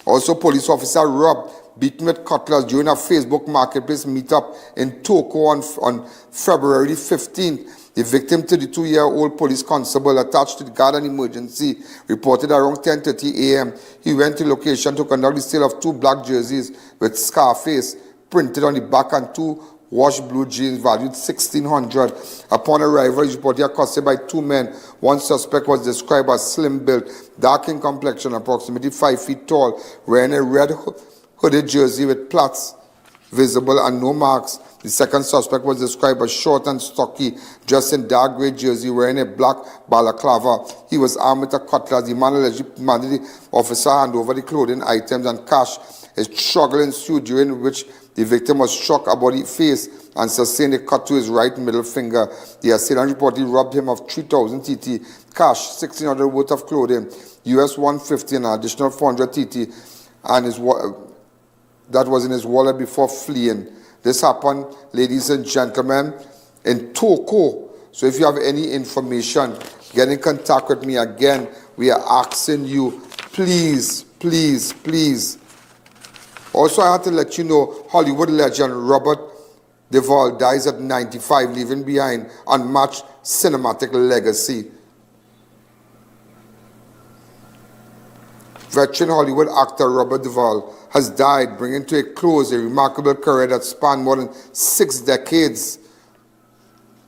Also, police officer robbed, beaten with cutlass during a Facebook marketplace meetup in Toko on February 15th. The victim, 32-year-old police constable attached to the Garden Emergency, reported around 10:30 a.m. He went to location to conduct the sale of 2 black jerseys with Scarface printed on the back and 2 washed blue jeans valued $1,600. Upon arrival, he was reportedly accosted by 2 men. One suspect was described as slim-built, dark in complexion, approximately 5 feet tall, wearing a red hooded jersey with plaits visible and no marks. The second suspect was described as short and stocky, dressed in dark grey jersey, wearing a black balaclava. He was armed with a cutlass. The man allegedly demanded the officer hand over the clothing items and cash. A struggle ensued, during which the victim was struck about the face and sustained a cut to his right middle finger. The assailant reportedly robbed him of 3,000 TT, cash, $1,600 worth of clothing, US $150 and an additional 400 TT, and that was in his wallet before fleeing. This happened, ladies and gentlemen, in Toko. So if you have any information, get in contact with me. Again, we are asking you, please, please, please. Also, I have to let you know, Hollywood legend Robert Duvall dies at 95, leaving behind unmatched cinematic legacy. Veteran Hollywood actor Robert Duvall has died, bringing to a close a remarkable career that spanned more than 6 decades.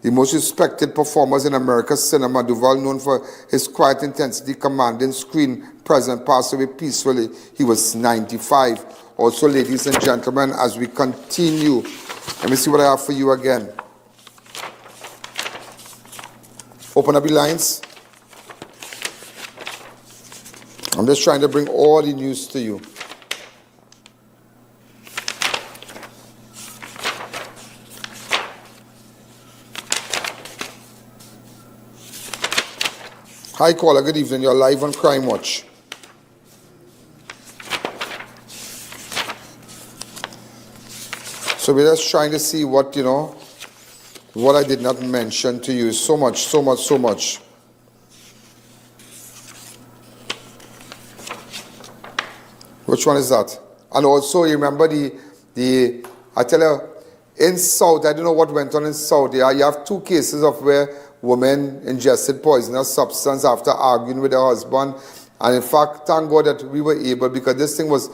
The most respected performers in America's cinema, Duvall, known for his quiet intensity, commanding screen presence, passed away peacefully. He was 95. Also, ladies and gentlemen, as we continue, let me see what I have for you again. Open up the lines. I'm just trying to bring all the news to you. Hi, caller. Good evening. You're live on Crime Watch. So we're just trying to see what, what I did not mention to you. So much. Which one is that? And also, you remember I tell you, in South, I don't know what went on in South. You have 2 cases of where women ingested poisonous substance after arguing with their husband. And in fact, thank God that we were able, because this thing was,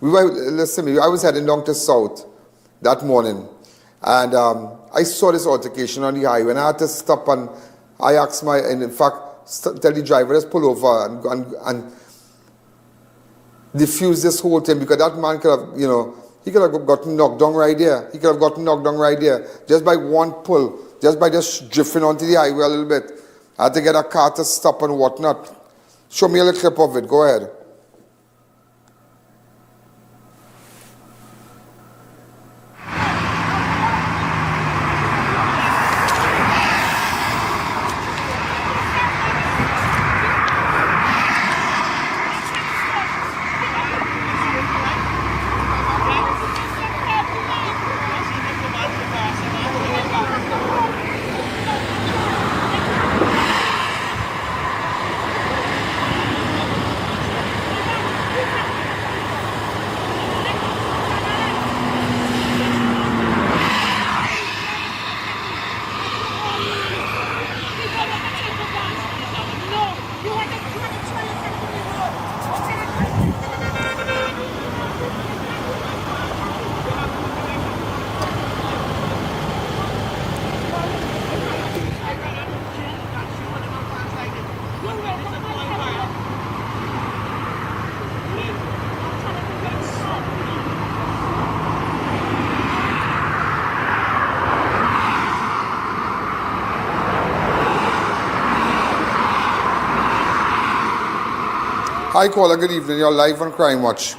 listen to me, I was heading down to South that morning. And I saw this altercation on the highway, and I had to stop, and I asked and in fact, tell the driver, let's pull over and diffuse this whole thing, because that man could have, he could have gotten knocked down right there. Just by one pull, just by just drifting onto the highway a little bit. I had to get a car to stop and whatnot. Show me a little clip of it. Go ahead. Hi, caller. Good evening. You're live on Crime Watch.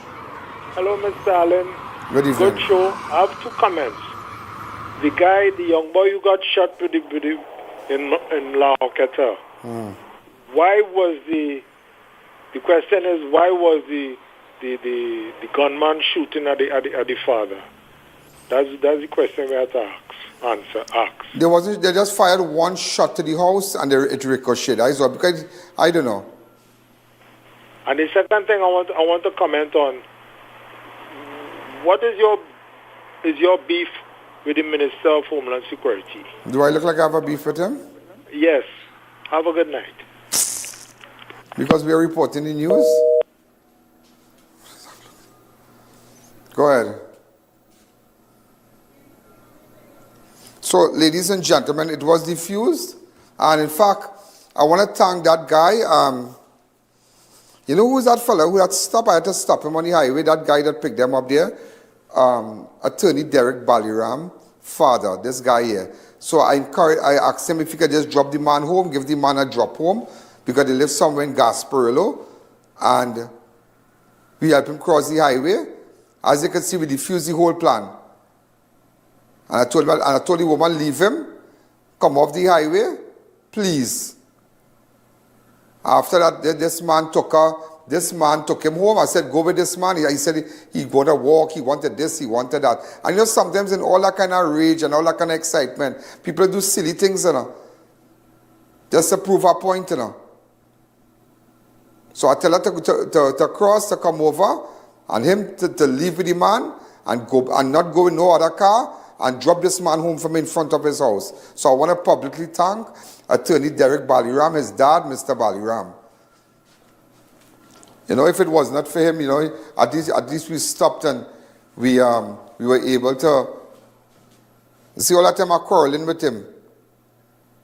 Hello, Mr. Allen. Good evening. Good show. I have 2 comments. The guy, the young boy who got shot in La Horquetta. Why was the question is, why was the gunman shooting at the father? That's the question we have to ask. They just fired one shot to the house and it ricocheted. Because I don't know. And the second thing I want to comment on, what is your beef with the Minister of Homeland Security? Do I look like I have a beef with him? Yes. Have a good night. Because we are reporting the news? Go ahead. So, ladies and gentlemen, it was defused. And in fact, I want to thank that guy. You know who's that fella who had stopped? I had to stop him on the highway. That guy that picked them up there. Attorney Derek Baliram, father, this guy here. So I asked him if he could just drop the man home, give the man a drop home, because they live somewhere in Gasparillo. And we helped him cross the highway. As you can see, we defused the whole plan. And I told the woman, leave him, come off the highway, please. After that, this man took him home. I said, go with this man. He said he going to walk, he wanted this, he wanted that. And you know, sometimes in all that kind of rage and all that kind of excitement, people do silly things, you know, just to prove a point, you know. So I tell her to cross, to come over, and him to leave with the man, and not go in no other car, and drop this man home from in front of his house. So I want to publicly thank Attorney Derek Baliram, his dad, Mr. Baliram. You know, if it was not for him, you know, at least we stopped and we were able to see all that time I quarreling with him.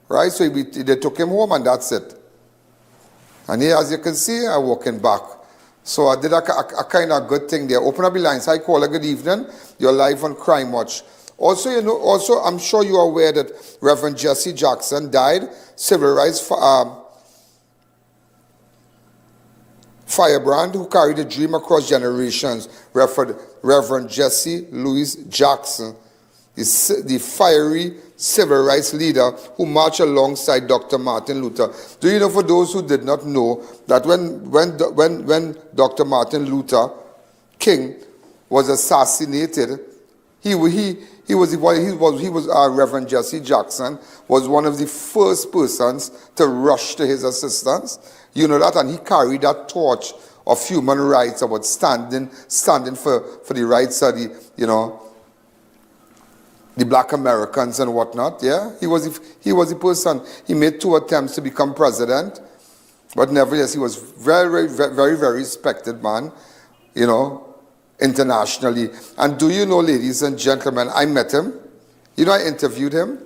Right? So they took him home and that's it. And here, as you can see, I'm walking back. So I did a kind of good thing there. Open up the lines. Hi, caller. Good evening. You're live on Crime Watch. Also, I'm sure you are aware that Reverend Jesse Jackson died, civil rights firebrand who carried a dream across generations. Reverend Jesse Louis Jackson, the fiery civil rights leader who marched alongside Dr. Martin Luther. Do you know, for those who did not know, that when Dr. Martin Luther King was assassinated, Reverend Jesse Jackson was one of the first persons to rush to his assistance. You know that, and he carried that torch of human rights, about standing for the rights of the black Americans and whatnot. Yeah, he was the person. He made 2 attempts to become president, but nevertheless, he was very, very, very, very respected man. You know. Internationally. And do you know, ladies and gentlemen, I met him. You know, I interviewed him.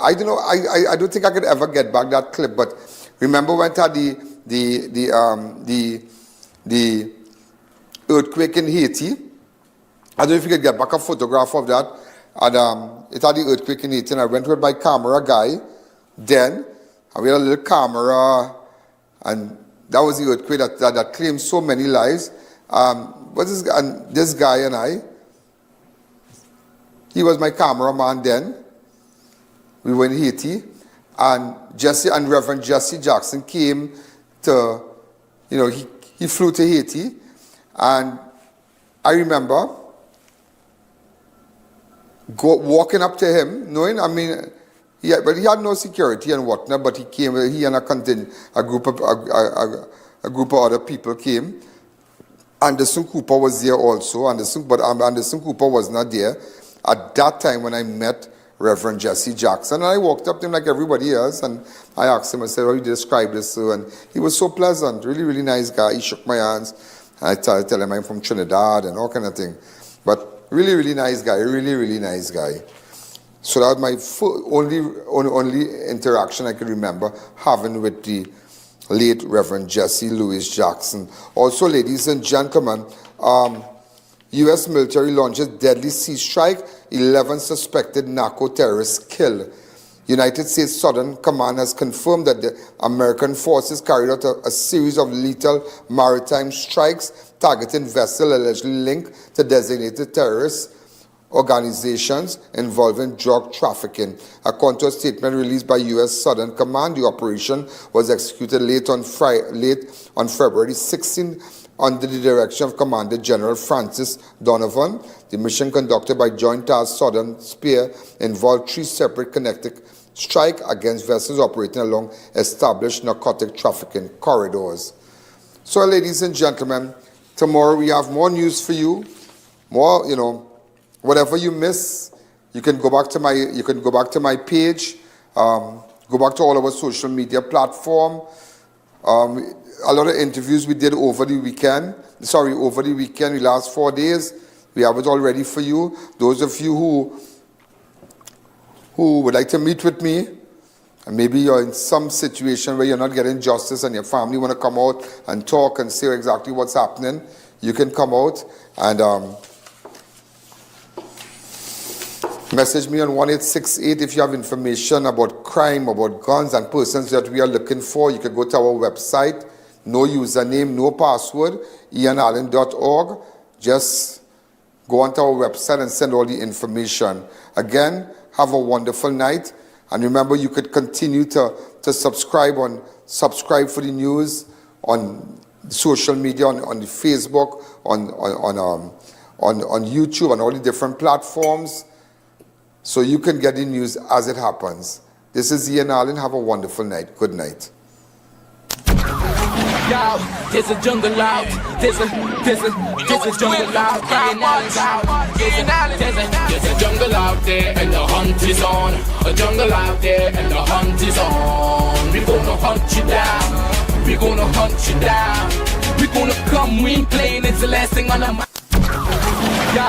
I don't know, I don't think I could ever get back that clip, but remember when it had the earthquake in Haiti? I don't know if you could get back a photograph of that. And it had the earthquake in Haiti, and I went with my camera guy then, and we had a little camera, and that was the earthquake that claimed so many lives. This guy and I, he was my cameraman then. We were in Haiti, and Reverend Jesse Jackson came to, you know, he flew to Haiti, and I remember walking up to him, knowing, I mean, but he had no security and whatnot, but he came, he and a group of other people came. Anderson Cooper was there also, but Anderson Cooper was not there at that time when I met Reverend Jesse Jackson. And I walked up to him like everybody else, and I asked him, I said, how do you describe this, sir? And he was so pleasant, really, really nice guy. He shook my hands. I tell him I'm from Trinidad and all kind of thing. But really, really nice guy, really, really nice guy. So that was my only interaction I could remember having with the late Reverend Jesse Louis Jackson. Also, ladies and gentlemen, U.S. military launches deadly sea strike, 11 suspected narco terrorists killed. United States Southern Command has confirmed that the American forces carried out a series of lethal maritime strikes targeting vessels allegedly linked to designated terrorist organizations involving drug trafficking. According to a statement released by U.S. Southern Command, the operation was executed late on February 16 under the direction of Commander General Francis Donovan. The mission, conducted by Joint Task Southern Spear, involved 3 separate connected strikes against vessels operating along established narcotic trafficking corridors. So, ladies and gentlemen, tomorrow we have more news for you. More, whatever you miss, you can go back to my page, go back to all our social media platform. A lot of interviews we did over the weekend, the last 4 days. We have it all ready for you. Those of you who would like to meet with me, and maybe you're in some situation where you're not getting justice and your family want to come out and talk and say exactly what's happening, you can come out and message me on 1868 if you have information about crime, about guns and persons that we are looking for. You can go to our website, no username, no password, ianalleyne.org. Just go onto our website and send all the information. Again, have a wonderful night. And remember, you could continue to subscribe for the news on social media, on the Facebook, on YouTube, and all the different platforms, so you can get the news as it happens. This is I.A.N. Have a wonderful night. Good night. Yo, there's a jungle out. There's a jungle out. There's a jungle out there and the hunt is on. A jungle out there and the hunt is on. We gonna hunt you down. We gonna hunt you down. We gonna come, we ain't playing, it's the last thing on our mind.